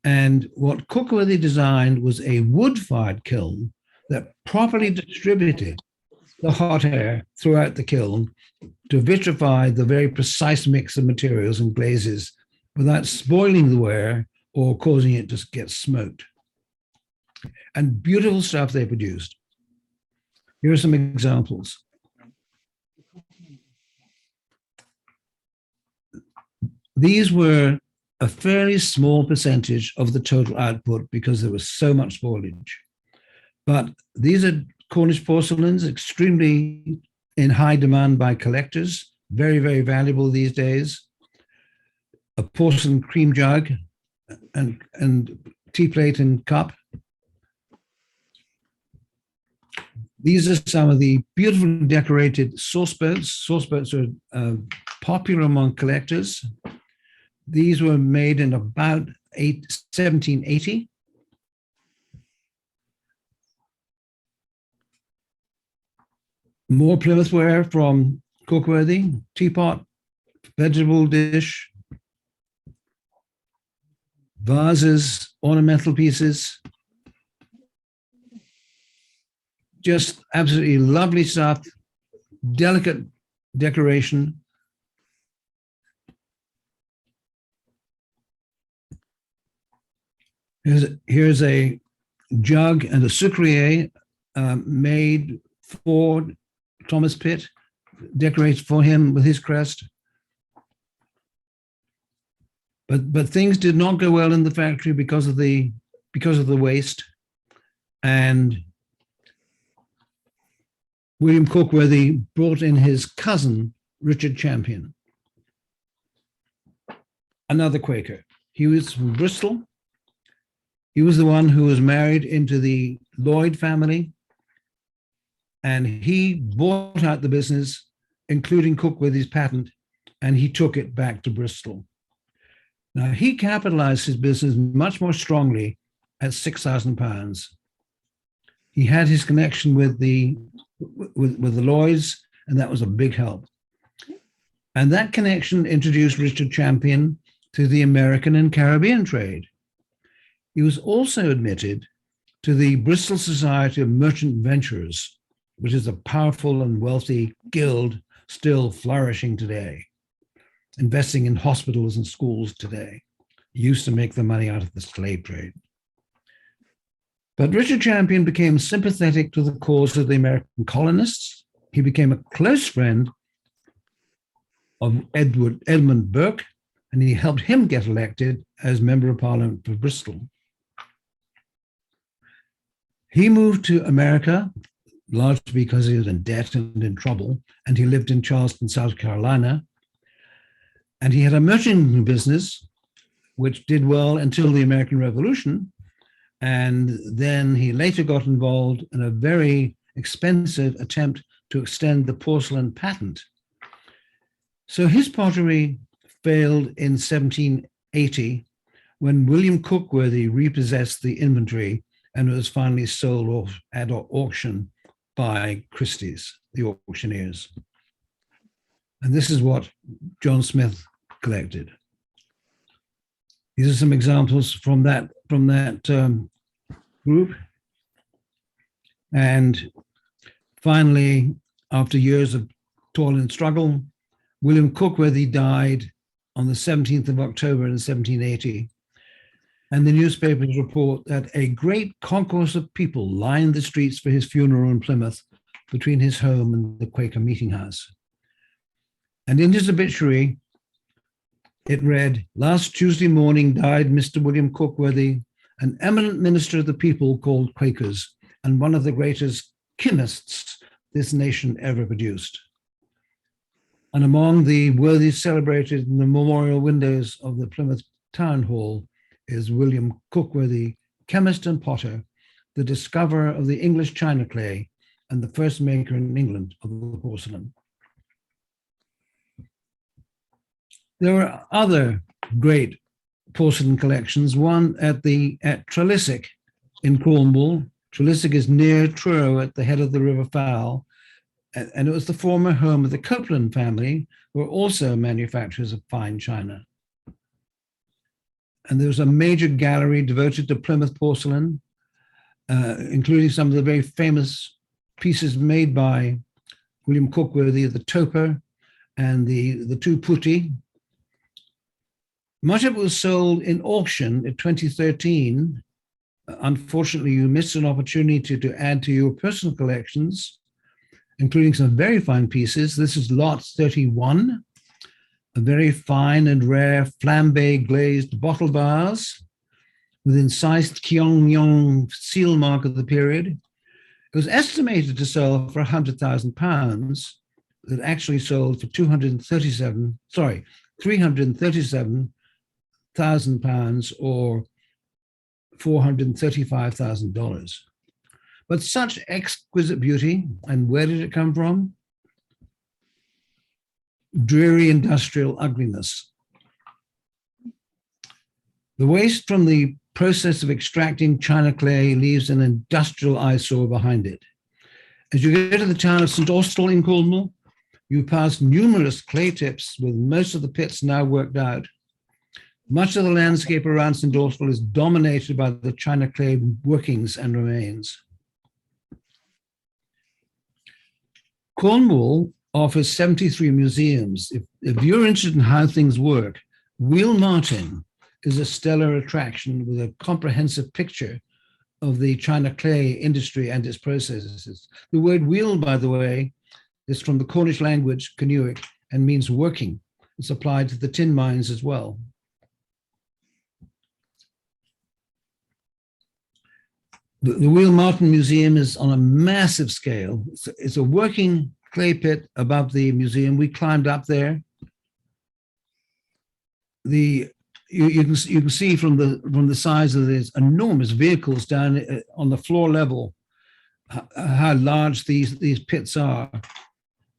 And what Cookworthy designed was a wood-fired kiln that properly distributed the hot air throughout the kiln to vitrify the very precise mix of materials and glazes without spoiling the ware or causing it to get smoked. And beautiful stuff they produced. Here are some examples. These were a fairly small percentage of the total output because there was so much spoilage. But these are Cornish porcelains, extremely in high demand by collectors, very, very valuable these days. A porcelain cream jug and tea plate and cup. These are some of the beautifully decorated sauce boats. Sauce boats are popular among collectors. These were made in about 1780. More Plymouth ware from Cookworthy, teapot, vegetable dish, vases, ornamental pieces. Just absolutely lovely stuff, delicate decoration. Here's a jug and a sucrier made for Thomas Pitt, decorated for him with his crest. But things did not go well in the factory because of the waste. And William Cookworthy brought in his cousin, Richard Champion, another Quaker. He was from Bristol. He was the one who was married into the Lloyd family, and he bought out the business, including Cookworthy's patent, and he took it back to Bristol. Now, he capitalized his business much more strongly at £6,000. He had his connection with the Lloyds, and that was a big help. And that connection introduced Richard Champion to the American and Caribbean trade. He was also admitted to the Bristol Society of Merchant Venturers, which is a powerful and wealthy guild still flourishing today, investing in hospitals and schools today. Used to make the money out of the slave trade. But Richard Champion became sympathetic to the cause of the American colonists. He became a close friend of Edmund Burke, and he helped him get elected as Member of Parliament for Bristol. He moved to America, largely because he was in debt and in trouble, and he lived in Charleston, South Carolina. And he had a merchanting business which did well until the American Revolution. And then he later got involved in a very expensive attempt to extend the porcelain patent. So his pottery failed in 1780 when William Cookworthy repossessed the inventory and was finally sold off at auction by Christie's, the auctioneers. And this is what John Smith collected. These are some examples from that group. And finally, after years of toil and struggle, William Cookworthy died on the 17th of October in 1780. And the newspapers report that a great concourse of people lined the streets for his funeral in Plymouth between his home and the Quaker meeting house. And in his obituary, it read, "Last Tuesday morning died Mr. William Cookworthy, an eminent minister of the people called Quakers, and one of the greatest chemists this nation ever produced." And among the worthies celebrated in the memorial windows of the Plymouth Town Hall is William Cookworthy, chemist and potter, the discoverer of the English china clay and the first maker in England of the porcelain. There are other great porcelain collections, one at Trelissick in Cornwall. Trelissick is near Truro at the head of the River Fowl, and it was the former home of the Copeland family, who were also manufacturers of fine china. And there was a major gallery devoted to Plymouth porcelain, including some of the very famous pieces made by William Cookworthy, the toper and the two putti. Much of it was sold in auction in 2013. Unfortunately, you missed an opportunity to add to your personal collections, including some very fine pieces. This is lot 31, a very fine and rare flambe glazed bottle vase with incised Kyongyong seal mark of the period. It was estimated to sell for £100,000. It actually sold for £337,000 or $435,000. But such exquisite beauty, and where did it come from? Dreary industrial ugliness. The waste from the process of extracting china clay leaves an industrial eyesore behind it. As you go to the town of St. Austell in Cornwall, you pass numerous clay tips with most of the pits now worked out. Much of the landscape around St. Austell is dominated by the china clay workings and remains. Cornwall offers 73 museums. If you're interested in how things work, Wheel Martin is a stellar attraction with a comprehensive picture of the china clay industry and its processes. The word wheel, by the way, is from the Cornish language, Canuic, and means working. It's applied to the tin mines as well. The Wheel Martin Museum is on a massive scale. It's a working clay pit above the museum. We climbed up there. You can see from the size of these enormous vehicles down on the floor level how large these pits are.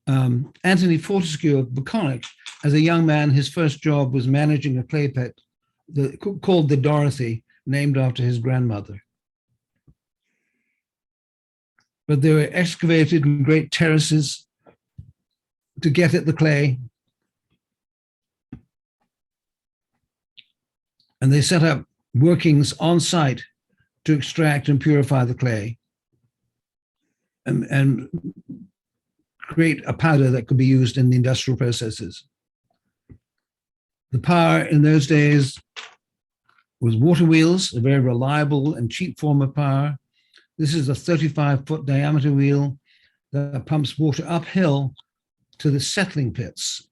Anthony Fortescue of Bucolic, as a young man, his first job was managing a clay pit called the Dorothy, named after his grandmother. But they were excavated in great terraces to get at the clay. And they set up workings on site to extract and purify the clay and create a powder that could be used in the industrial processes. The power in those days was water wheels, a very reliable and cheap form of power. This is a 35-foot diameter wheel that pumps water uphill to the settling pits.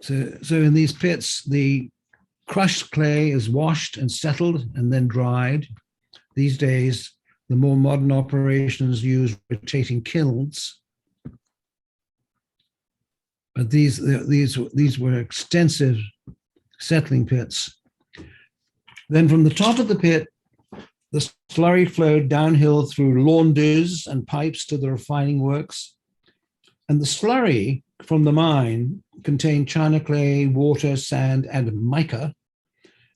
So in these pits, the crushed clay is washed and settled and then dried. These days, the more modern operations use rotating kilns. But these were extensive settling pits. Then from the top of the pit, the slurry flowed downhill through laundries and pipes to the refining works. And the slurry from the mine contained china clay, water, sand, and mica.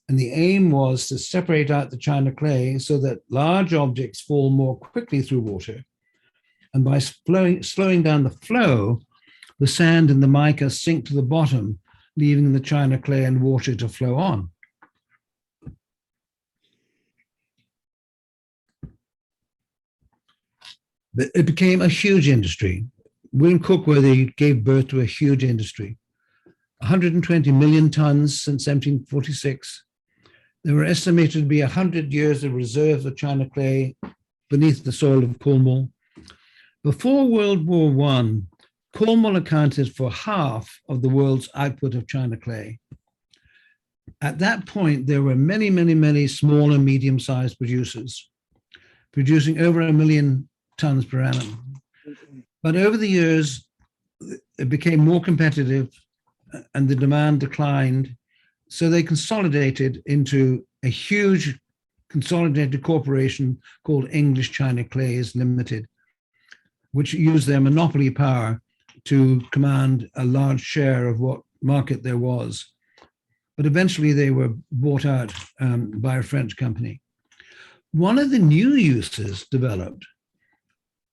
And the aim was to separate out the china clay so that large objects fall more quickly through water. And by slowing down the flow, the sand and the mica sink to the bottom, leaving the china clay and water to flow on. It became a huge industry. William Cookworthy gave birth to a huge industry. 120 million tons since 1746. There were estimated to be 100 years of reserves of china clay beneath the soil of Cornwall. Before World War I, Cornwall accounted for half of the world's output of china clay. At that point, there were many, many, many small and medium-sized producers, producing over 1 million tons per annum. But over the years, it became more competitive and the demand declined. So they consolidated into a huge consolidated corporation called English China Clays Limited, which used their monopoly power to command a large share of what market there was. But eventually they were bought out by a French company. One of the new uses developed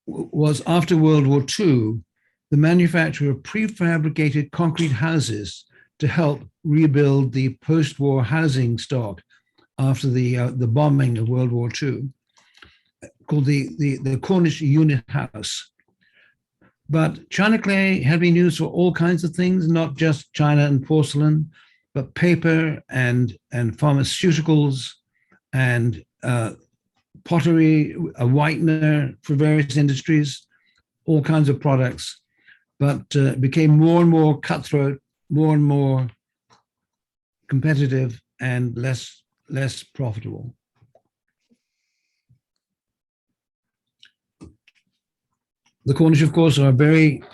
was after World War II, the manufacture of prefabricated concrete houses to help rebuild the post-war housing stock after the bombing of World War II, called the Cornish unit house. But china clay had been used for all kinds of things, not just china and porcelain, but paper and pharmaceuticals and pottery, a whitener for various industries, all kinds of products, but it became more and more cutthroat, more and more competitive and less profitable. The Cornish, of course, are very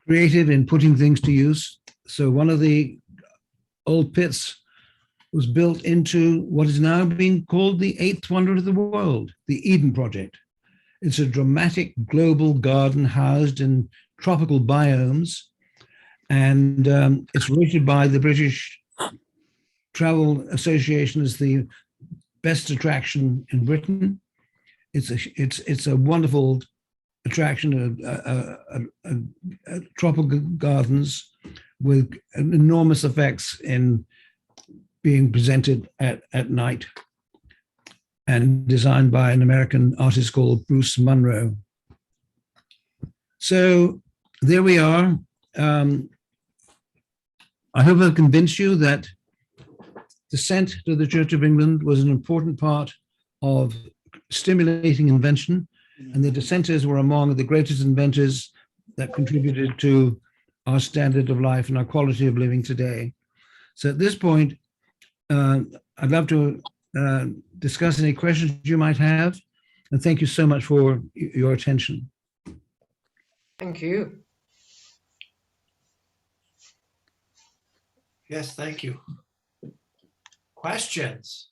creative in putting things to use. So one of the old pits was built into what is now being called the eighth wonder of the world, the Eden Project. It's a dramatic global garden housed in tropical biomes, and it's rated by the British Travel Association as the best attraction in Britain. It's a wonderful attraction of tropical gardens with enormous effects in being presented at night, and designed by an American artist called Bruce Munro. So there we are. I hope I've convinced you that Dissent to the Church of England was an important part of stimulating invention, and the Dissenters were among the greatest inventors that contributed to our standard of life and our quality of living today. So at this point, I'd love to discuss any questions you might have, and thank you so much for your attention. Thank you. Yes, thank you. Questions?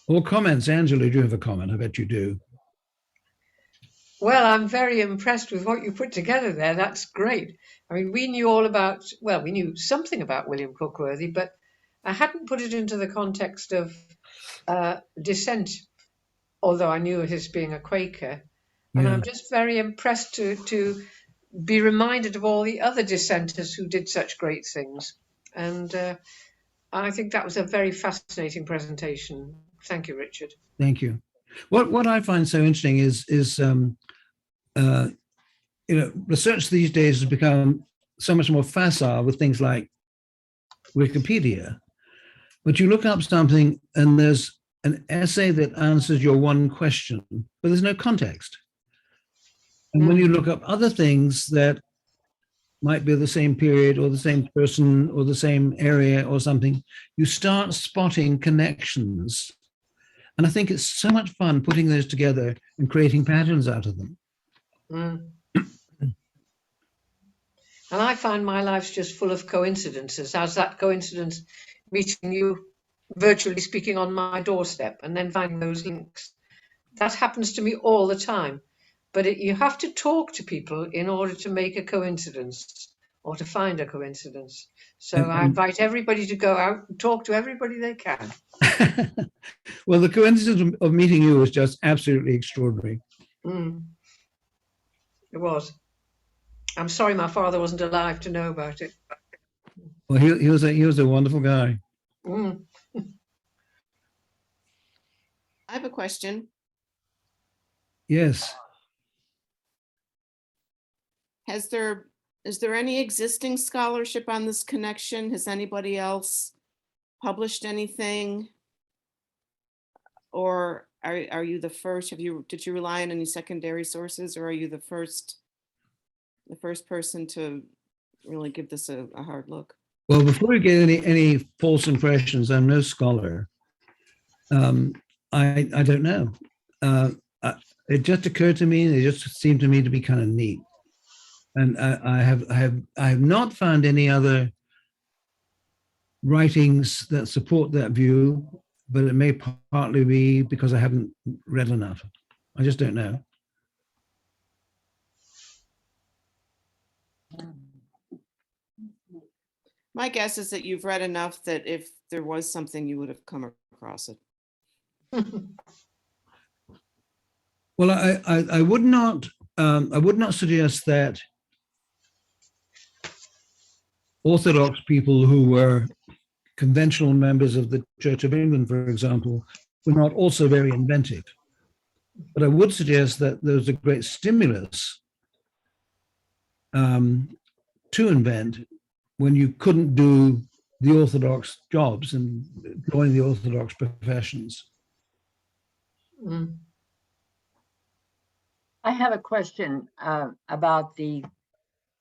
Or comments? Angela, do you have a comment? I bet you do. Well, I'm very impressed with what you put together there. That's great. I mean, we knew all about, well, we knew something about William Cookworthy, but I hadn't put it into the context of Dissent, although I knew it as being a Quaker. And Yeah. I'm just very impressed to be reminded of all the other dissenters who did such great things. And I think that was a very fascinating presentation. Thank you, Richard. Thank you. What I find so interesting is research these days has become so much more facile with things like Wikipedia. But you look up something and there's an essay that answers your one question, but there's no context. And when you look up other things that might be the same period or the same person or the same area or something, you start spotting connections. And I think it's so much fun putting those together and creating patterns out of them. Mm. And I find my life's just full of coincidences, as that coincidence meeting you, virtually speaking, on my doorstep, and then finding those links. That happens to me all the time. But you have to talk to people in order to make a coincidence or to find a coincidence. So I invite everybody to go out and talk to everybody they can. Well, the coincidence of meeting you was just absolutely extraordinary. Mm. It was. I'm sorry my father wasn't alive to know about it. Well, he was a wonderful guy. Mm. I have a question. Yes. Is there any existing scholarship on this connection? Has anybody else published anything? Or are you the first? Did you rely on any secondary sources, or are you the first person to really give this a hard look? Well, before we get any false impressions, I'm no scholar. I don't know. It just occurred to me. It just seemed to me to be kind of neat. And I have not found any other writings that support that view, but it may partly be because I haven't read enough. I just don't know. My guess is that you've read enough that if there was something, you would have come across it. Well, I would not suggest that Orthodox people who were conventional members of the Church of England, for example, were not also very inventive. But I would suggest that there was a great stimulus to invent when you couldn't do the Orthodox jobs and join the Orthodox professions. Mm. I have a question about the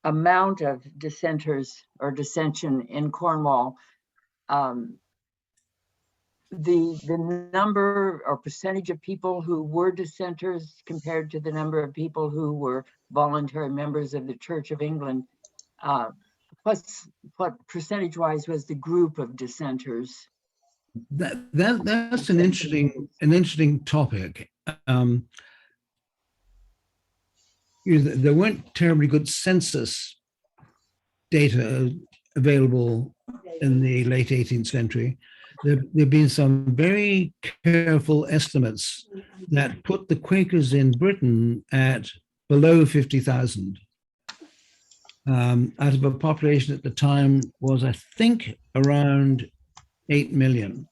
amount of dissenters or dissension in Cornwall. The number or percentage of people who were dissenters compared to the number of people who were voluntary members of the Church of England. What percentage-wise was the group of dissenters? That's an interesting topic. There weren't terribly good census data available in the late 18th century. There've been some very careful estimates that put the Quakers in Britain at below 50,000. Out of a population at the time was, I think, around 8 million.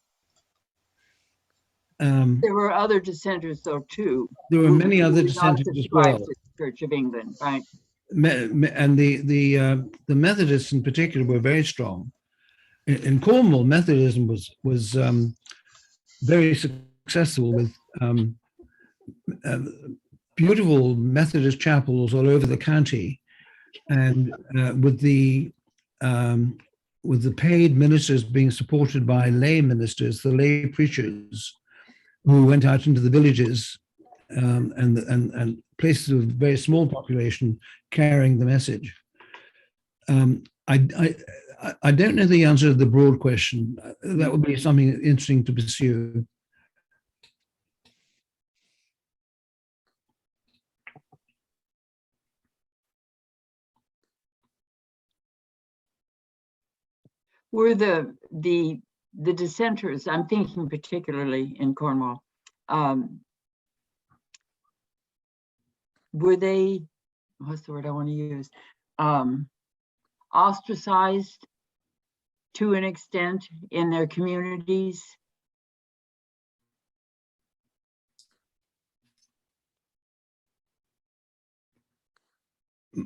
There were other dissenters, though, too. There were who many other did not dissenters as subscribe well. to the Church of England, right? And the Methodists in particular were very strong. In Cornwall, Methodism was very successful with beautiful Methodist chapels all over the county, and with the paid ministers being supported by lay ministers, the lay preachers, who went out into the villages and places of very small population carrying the message. I don't know the answer to the broad question. That would be something interesting to pursue. Were the dissenters, I'm thinking particularly in Cornwall, were they, what's the word I want to use, ostracized to an extent in their communities?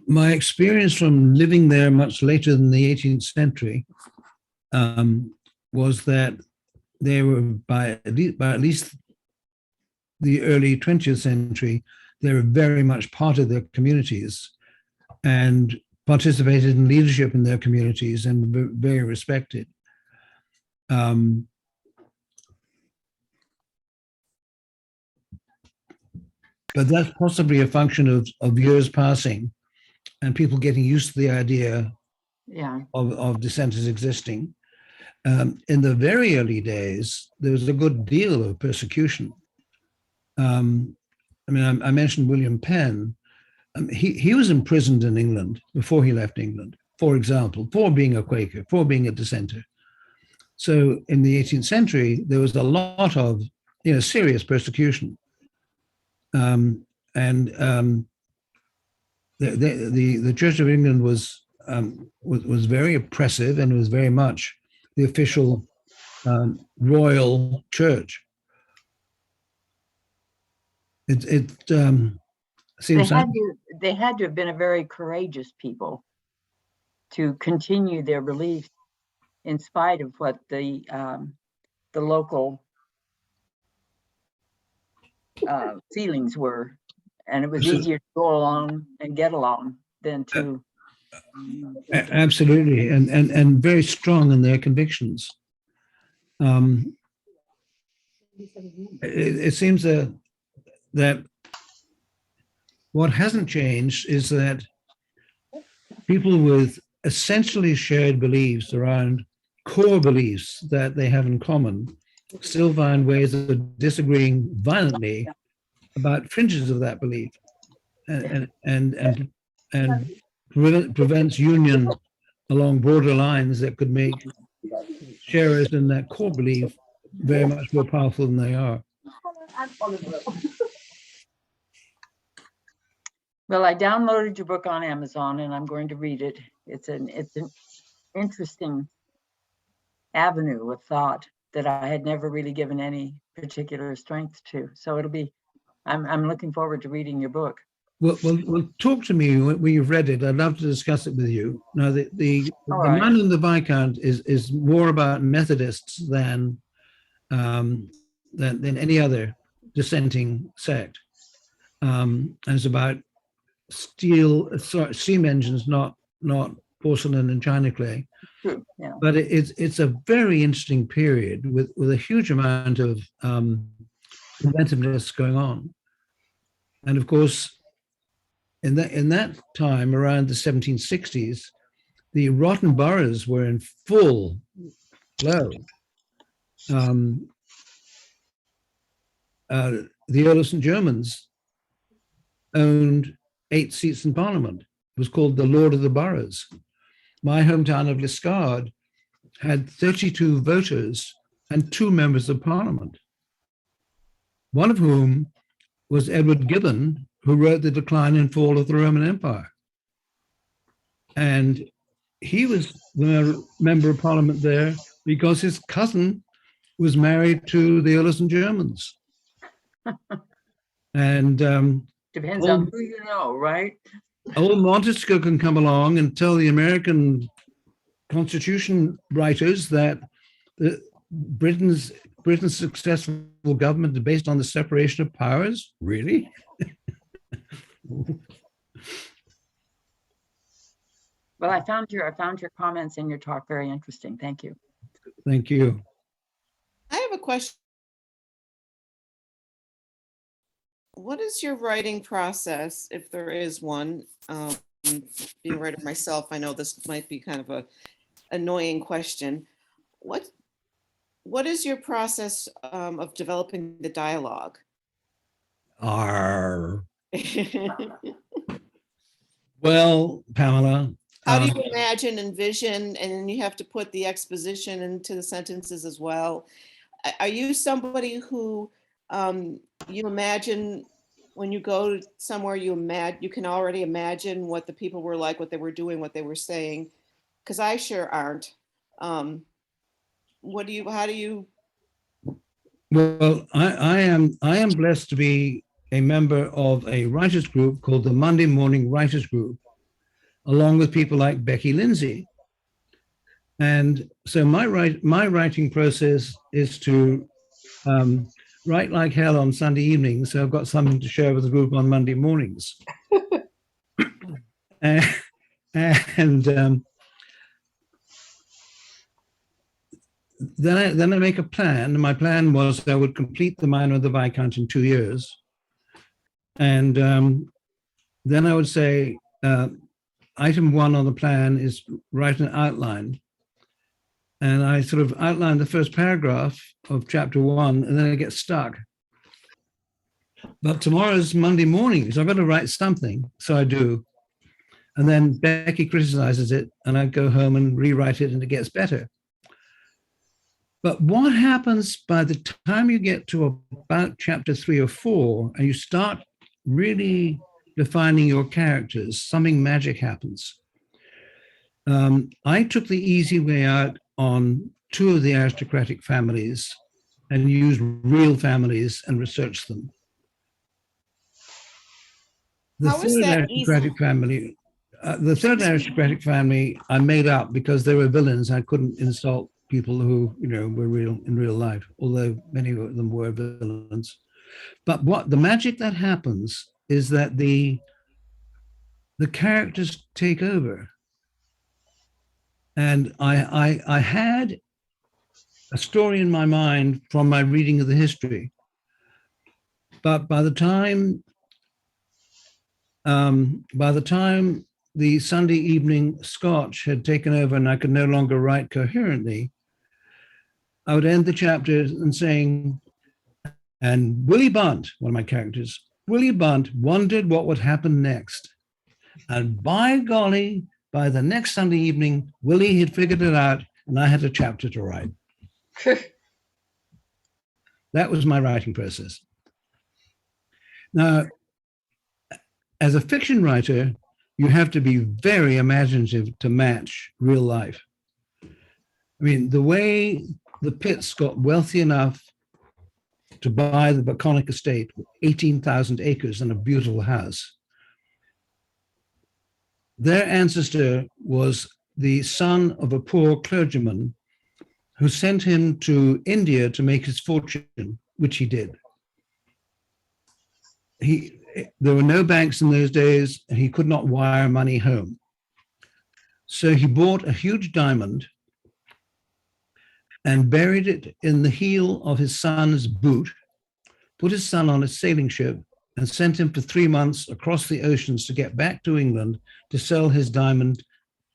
My experience from living there much later than the 18th century was that they were, by at least the early 20th century, they were very much part of their communities and participated in leadership in their communities and were very respected. but that's possibly a function of years passing and people getting used to the idea Yeah. of dissenters existing. In the very early days, there was a good deal of persecution. I mean, I mentioned William Penn. He was imprisoned in England before he left England, for example, for being a Quaker, for being a dissenter. So in the 18th century, there was a lot of serious persecution. The Church of England was very oppressive and was very much the official royal church. It seems They had to have been a very courageous people to continue their beliefs in spite of what the local feelings were, and it was easier to go along and get along than to. Absolutely, and very strong in their convictions. It seems that what hasn't changed is that people with essentially shared beliefs around core beliefs that they have in common still find ways of disagreeing violently about fringes of that belief, and prevents union along broader lines that could make sharers in that core belief very much more powerful than they are. Well, I downloaded your book on Amazon and I'm going to read it. It's an interesting avenue of thought that I had never really given any particular strength to. So I'm looking forward to reading your book. Well, talk to me when you've read it. I'd love to discuss it with you. Now, the Man and the Viscount is more about Methodists than any other dissenting sect, and it's about steam engines, not porcelain and china clay. Yeah. But it's a very interesting period with a huge amount of inventiveness going on, and of course, in that time around the 1760s, the rotten boroughs were in full flow. The Earl of St. Germans owned 8 seats in Parliament. It was called the Lord of the Boroughs. My hometown of Liscard had 32 voters and 2 members of Parliament, one of whom was Edward Gibbon, who wrote The Decline and Fall of the Roman Empire. And he was the member of Parliament there because his cousin was married to the Earl of St. Germans. And depends on who you know, right? Old Montesquieu can come along and tell the American Constitution writers that Britain's successful government is based on the separation of powers. Really? Well, I found your comments in your talk very interesting. Thank you. Thank you. I have a question. What is your writing process, if there is one? Being a writer myself, I know this might be kind of a annoying question. What is your process of developing the dialogue? Well, Pamela. How do you imagine, envision, and then you have to put the exposition into the sentences as well? Are you somebody who you imagine when you go somewhere, you can already imagine what the people were like, what they were doing, what they were saying? Because I sure aren't. How do you? Well, I am blessed to be a member of a writers group called the Monday Morning Writers Group, along with people like Becky Lindsay. And so my writing process is to write like hell on Sunday evenings, so I've got something to share with the group on Monday mornings. and then I make a plan. My plan was I would complete the Minor of the Viscount in 2 years. And then I would say, item 1 on the plan is write an outline. And I sort of outline the first paragraph of chapter 1, and then I get stuck. But tomorrow's Monday morning, so I've got to write something. So I do. And then Becky criticizes it, and I go home and rewrite it, and it gets better. But what happens by the time you get to about chapter 3 or 4, and you start really defining your characters, something magic happens. I took the easy way out on 2 of the aristocratic families and used real families and researched them. The How is third that aristocratic family, the third aristocratic family I made up because they were villains. I couldn't insult people who, were real in real life, although many of them were villains. But what the magic that happens is that the characters take over. And I had a story in my mind from my reading of the history. But by the time the Sunday evening Scotch had taken over and I could no longer write coherently, I would end the chapter and saying, and Willie Bunt, one of my characters, Willie Bunt wondered what would happen next. And by golly, by the next Sunday evening, Willie had figured it out and I had a chapter to write. That was my writing process. Now, as a fiction writer, you have to be very imaginative to match real life. I mean, the way the Pitts got wealthy enough to buy the Baconic estate, 18,000 acres and a beautiful house. Their ancestor was the son of a poor clergyman who sent him to India to make his fortune, which he did. There were no banks in those days, and he could not wire money home. So he bought a huge diamond and buried it in the heel of his son's boot, put his son on a sailing ship, and sent him for 3 months across the oceans to get back to England to sell his diamond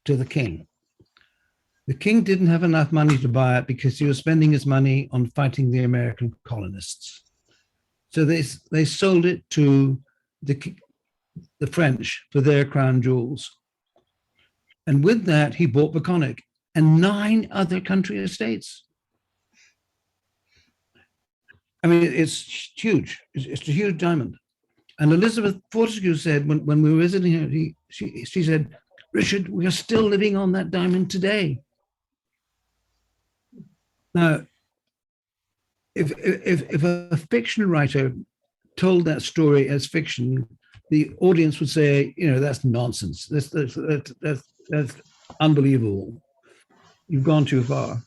to the king. The king didn't have enough money to buy it because he was spending his money on fighting the American colonists. So they sold it to the French for their crown jewels. And with that, he bought Baconic and 9 other country estates. I mean, it's huge. It's a huge diamond. And Elizabeth Fortescue said, when we were visiting her, she said, Richard, we are still living on that diamond today. Now, if a fiction writer told that story as fiction, the audience would say, that's nonsense. That's unbelievable. You've gone too far.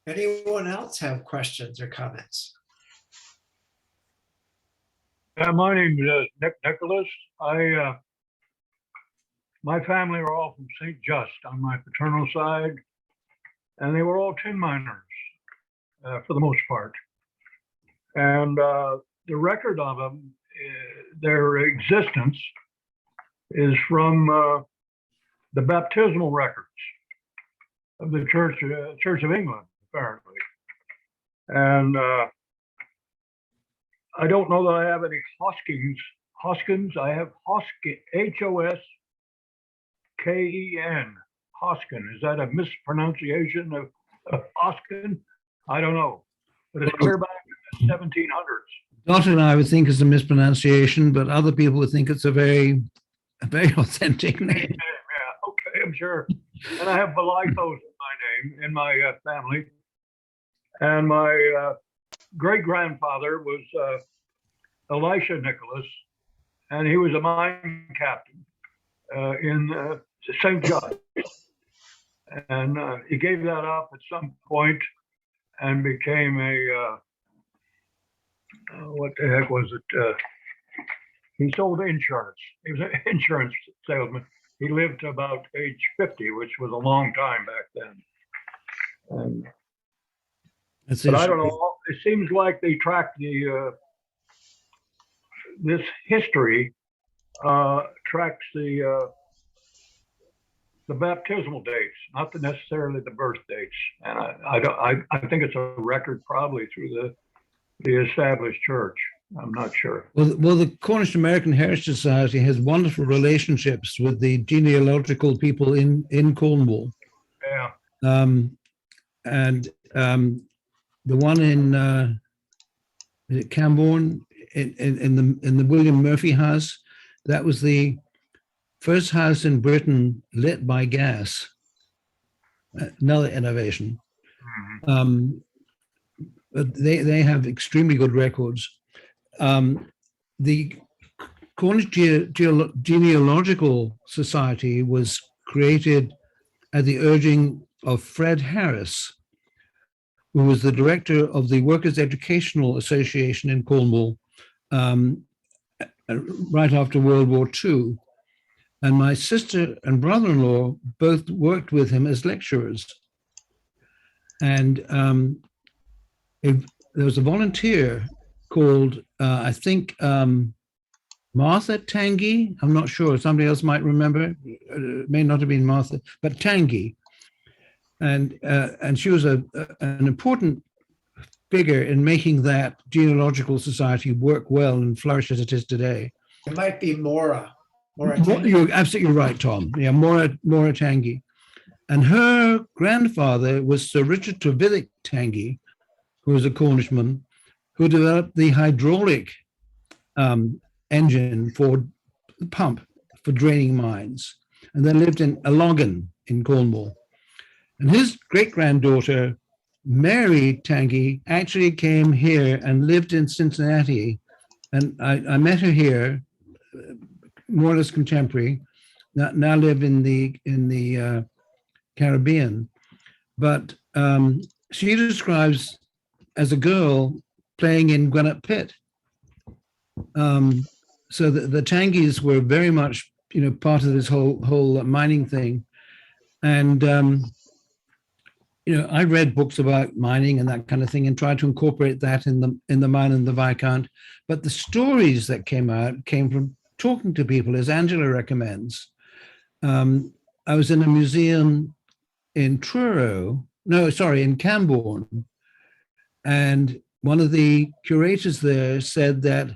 Anyone else have questions or comments? My name is Nicholas. My family were all from St. Just on my paternal side, and they were all tin miners for the most part. And the record of them, their existence, is from the baptismal records of the Church of England, apparently. And I don't know that I have any Hoskins. I have Hoskin, Hosken, Hoskin. Is that a mispronunciation of Hoskin? I don't know. But it's clear back in the 1700s. Dot and I would think it's a mispronunciation, but other people would think it's a very authentic name. Yeah, okay, I'm sure. And I have Belithos in my name, in my family. And my great-grandfather was Elisha Nicholas, and he was a mine captain in St. John. And he gave that up at some point and became a what the heck was it? He sold insurance. He was an insurance salesman. He lived to about age 50, which was a long time back then. And, That's but I don't interesting. know. It seems like they track this history tracks the baptismal dates, not necessarily the birth dates. And I think it's a record probably through the established church. I'm not sure. Well, the Cornish American Heritage Society has wonderful relationships with the genealogical people in Cornwall. Yeah. And the one in is it Camborne in the William Murphy house, that was the first house in Britain lit by gas. Another innovation. Mhm. But they have extremely good records. The Cornish Genealogical Society was created at the urging of Fred Harris, who was the director of the Workers' Educational Association in Cornwall right after World War II. And my sister and brother-in-law both worked with him as lecturers. And there was a volunteer called, I think, Martha Tangi. I'm not sure. Somebody else might remember. It may not have been Martha, but Tangi. And she was an important figure in making that genealogical society work well and flourish as it is today. It might be Mora. You're absolutely right, Tom. Yeah, Mora Tangi. And her grandfather was Sir Richard Trevithick Tangi, who was a Cornishman, who developed the hydraulic engine for the pump for draining mines, and then lived in Eloggan in Cornwall. And his great-granddaughter, Mary Tangi, actually came here and lived in Cincinnati. And I met her here, more or less contemporary, now live in the Caribbean. But she describes as a girl playing in Gwinnett Pit. So the Tangis were very much, part of this whole mining thing. And I read books about mining and that kind of thing and tried to incorporate that in the Mine and the Viscount. But the stories that came from talking to people, as Angela recommends. I was in a museum in in Camborne, and one of the curators there said that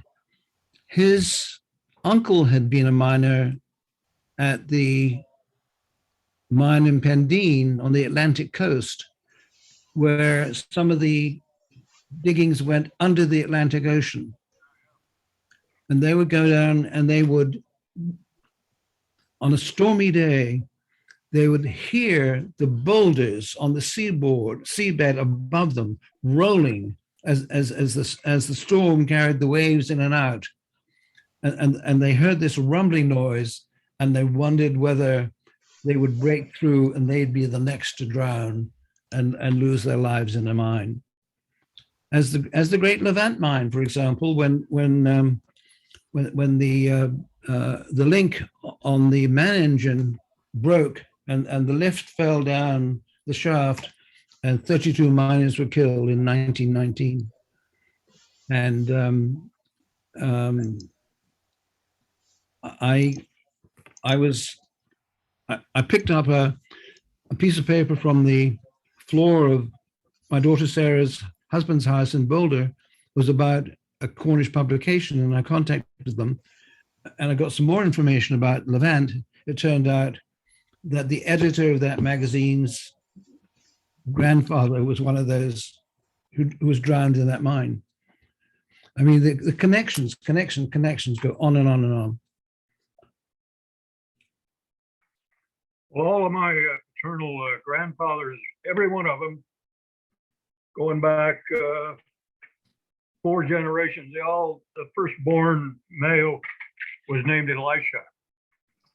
his uncle had been a miner at the mine in Pendeen on the Atlantic coast, where some of the diggings went under the Atlantic Ocean. And they would go down and they would, on a stormy day, they would hear the boulders on the seabed above them rolling as the storm carried the waves in and out. And they heard this rumbling noise, and they wondered whether they would break through and they'd be the next to drown and lose their lives in a mine. As the Great Levant mine, for example, when the link on the man engine broke and the lift fell down the shaft, and 32 miners were killed in 1919. And I picked up a piece of paper from the floor of my daughter Sarah's husband's house in Boulder. It was about a Cornish publication, and I contacted them, and I got some more information about Levant. It turned out that the editor of that magazine's grandfather was one of those who was drowned in that mine. I mean, the connections go on and on and on. Well, all of my paternal grandfathers, every one of them, going back 4 generations, the firstborn male was named Elisha.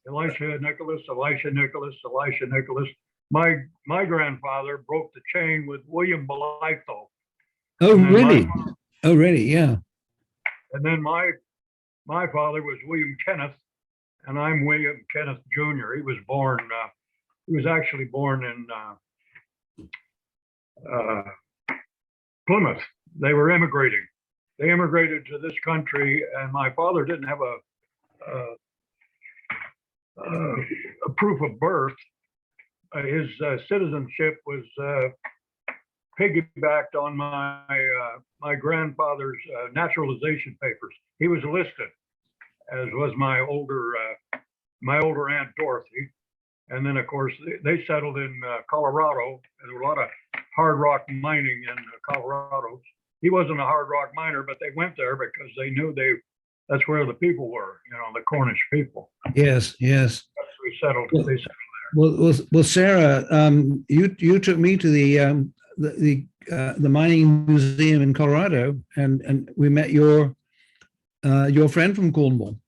Elisha Nicholas. My grandfather broke the chain with William Belitho. Oh, really? Oh, really? Yeah. And then my father was William Kenneth, and I'm William Kenneth Jr. He was actually born in Plymouth. They were immigrating. They immigrated to this country, and my father didn't have a proof of birth. His citizenship was piggybacked on my grandfather's naturalization papers. He was listed, as was my older Aunt Dorothy. And then, of course, they settled in Colorado. There were a lot of hard rock mining in Colorado. He wasn't a hard rock miner, but they went there because they knew that's where the people were, the Cornish people. Yes, yes. They settled there. Well, Sarah, you took me to the mining museum in Colorado, and we met your friend from Cornwall.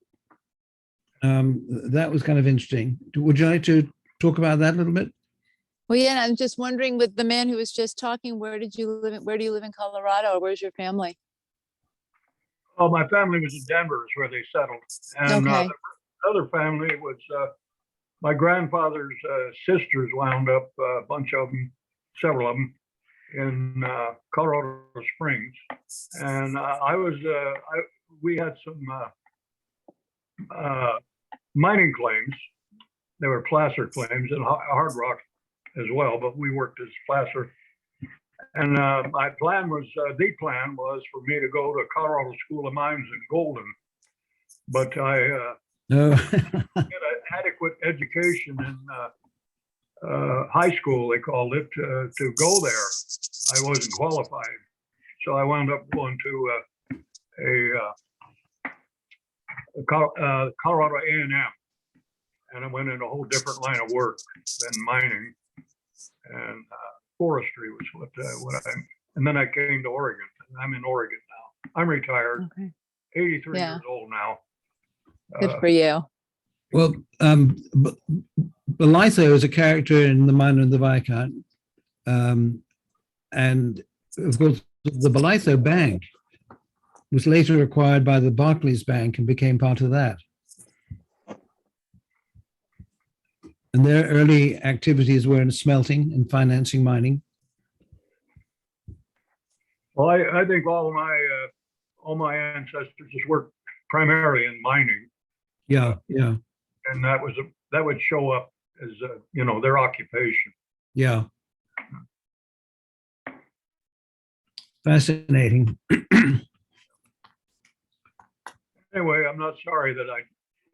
That was kind of interesting. Would you like to talk about that a little bit? Well, yeah, I'm just wondering, with the man who was just talking, where do you live in Colorado, or where's your family? Oh, my family was in Denver, is where they settled. And Okay. the other family was my grandfather's sisters wound up, a bunch of them, several of them, in Colorado Springs. And we had some mining claims. They were placer claims and hard rock as well, but we worked as placer. And the plan was for me to go to Colorado School of Mines in Golden, but I No. had an adequate education in high school, they called it, to go there. I wasn't qualified, so I wound up going to Colorado A&M, and I went in a whole different line of work than mining, and forestry was what and then I came to Oregon. I'm in Oregon now. I'm retired, Okay. 83 Yeah. years old now. Good for you. Well, Belitho is a character in The Miner and the Viscount. And of course, the Belitho Bank was later acquired by the Barclays Bank and became part of that. And their early activities were in smelting and financing mining. Well, I think all my ancestors just worked primarily in mining, Yeah, yeah, and that would show up as their occupation. yeah. Fascinating. Anyway, I'm not sorry that I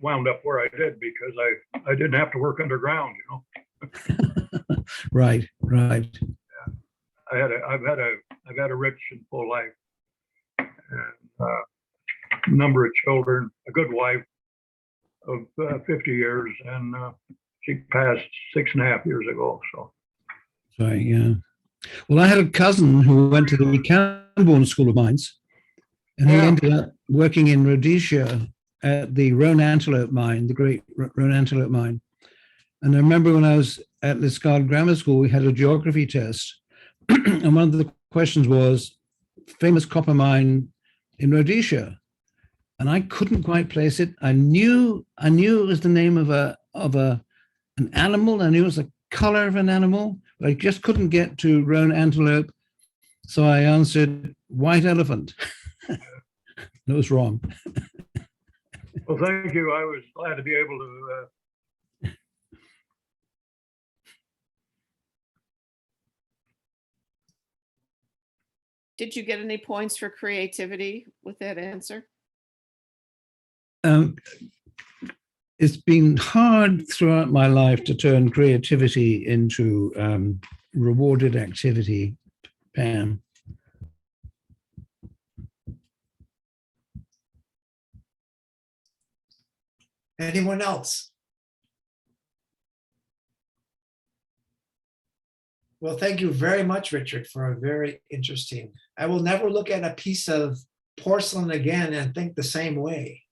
wound up where I did, because I didn't have to work underground. Right, right. I've had a rich and full life, and a number of children, a good wife of 50 years, and she passed 6.5 years ago. So. Sorry, yeah. Well, I had a cousin who went to the Camborne School of Mines, and he ended up working in Rhodesia at the Roan Antelope Mine, the great Roan Antelope Mine. And I remember when I was at Liscard Grammar School, we had a geography test. And one of the questions was famous copper mine in Rhodesia. And I couldn't quite place it. I knew it was the name of an animal. I knew it was the color of an animal, but I just couldn't get to Roan Antelope. So I answered white elephant. It was wrong. Well, thank you. I was glad to be able to. Did you get any points for creativity with that answer? It's been hard throughout my life to turn creativity into rewarded activity, Pam. Anyone else? Well, thank you very much, Richard, for a very interesting. I will never look at a piece of porcelain again and think the same way.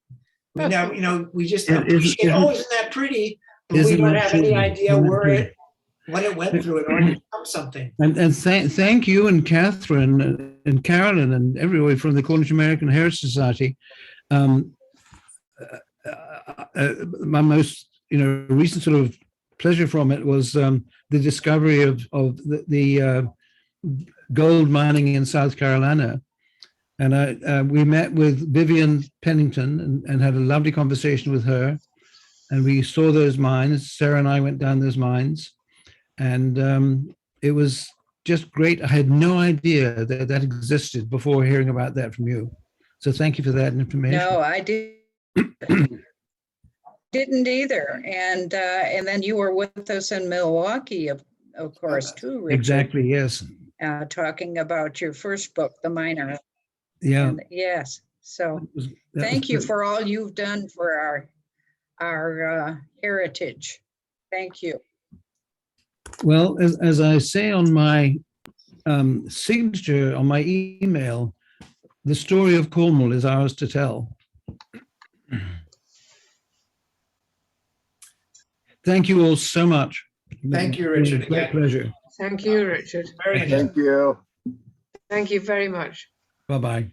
We now, we just appreciate, oh, isn't that pretty? But we don't have any idea where what it went through in order to become something. And thank you and Catherine and Carolyn and everybody from the Cornish American Heritage Society. My most recent sort of pleasure from it was the discovery of the gold mining in South Carolina. And we met with Vivian Pennington and had a lovely conversation with her. And we saw those mines. Sarah and I went down those mines. And it was just great. I had no idea that that existed before hearing about that from you. So thank you for that information. No, I didn't either. And then you were with us in Milwaukee, of course, too, Richard. Exactly, yes. Talking about your first book, The Miner. Yeah. And yes. So that thank you was for all you've done for our heritage. Thank you. Well, as I say on my signature on my email, the story of Cornwall is ours to tell. Thank you all so much. Thank you, Richard. Great Again. pleasure. Thank you, Richard. Very interesting. Thank you. Thank you very much. Bye-bye.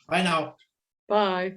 Bye now. Bye.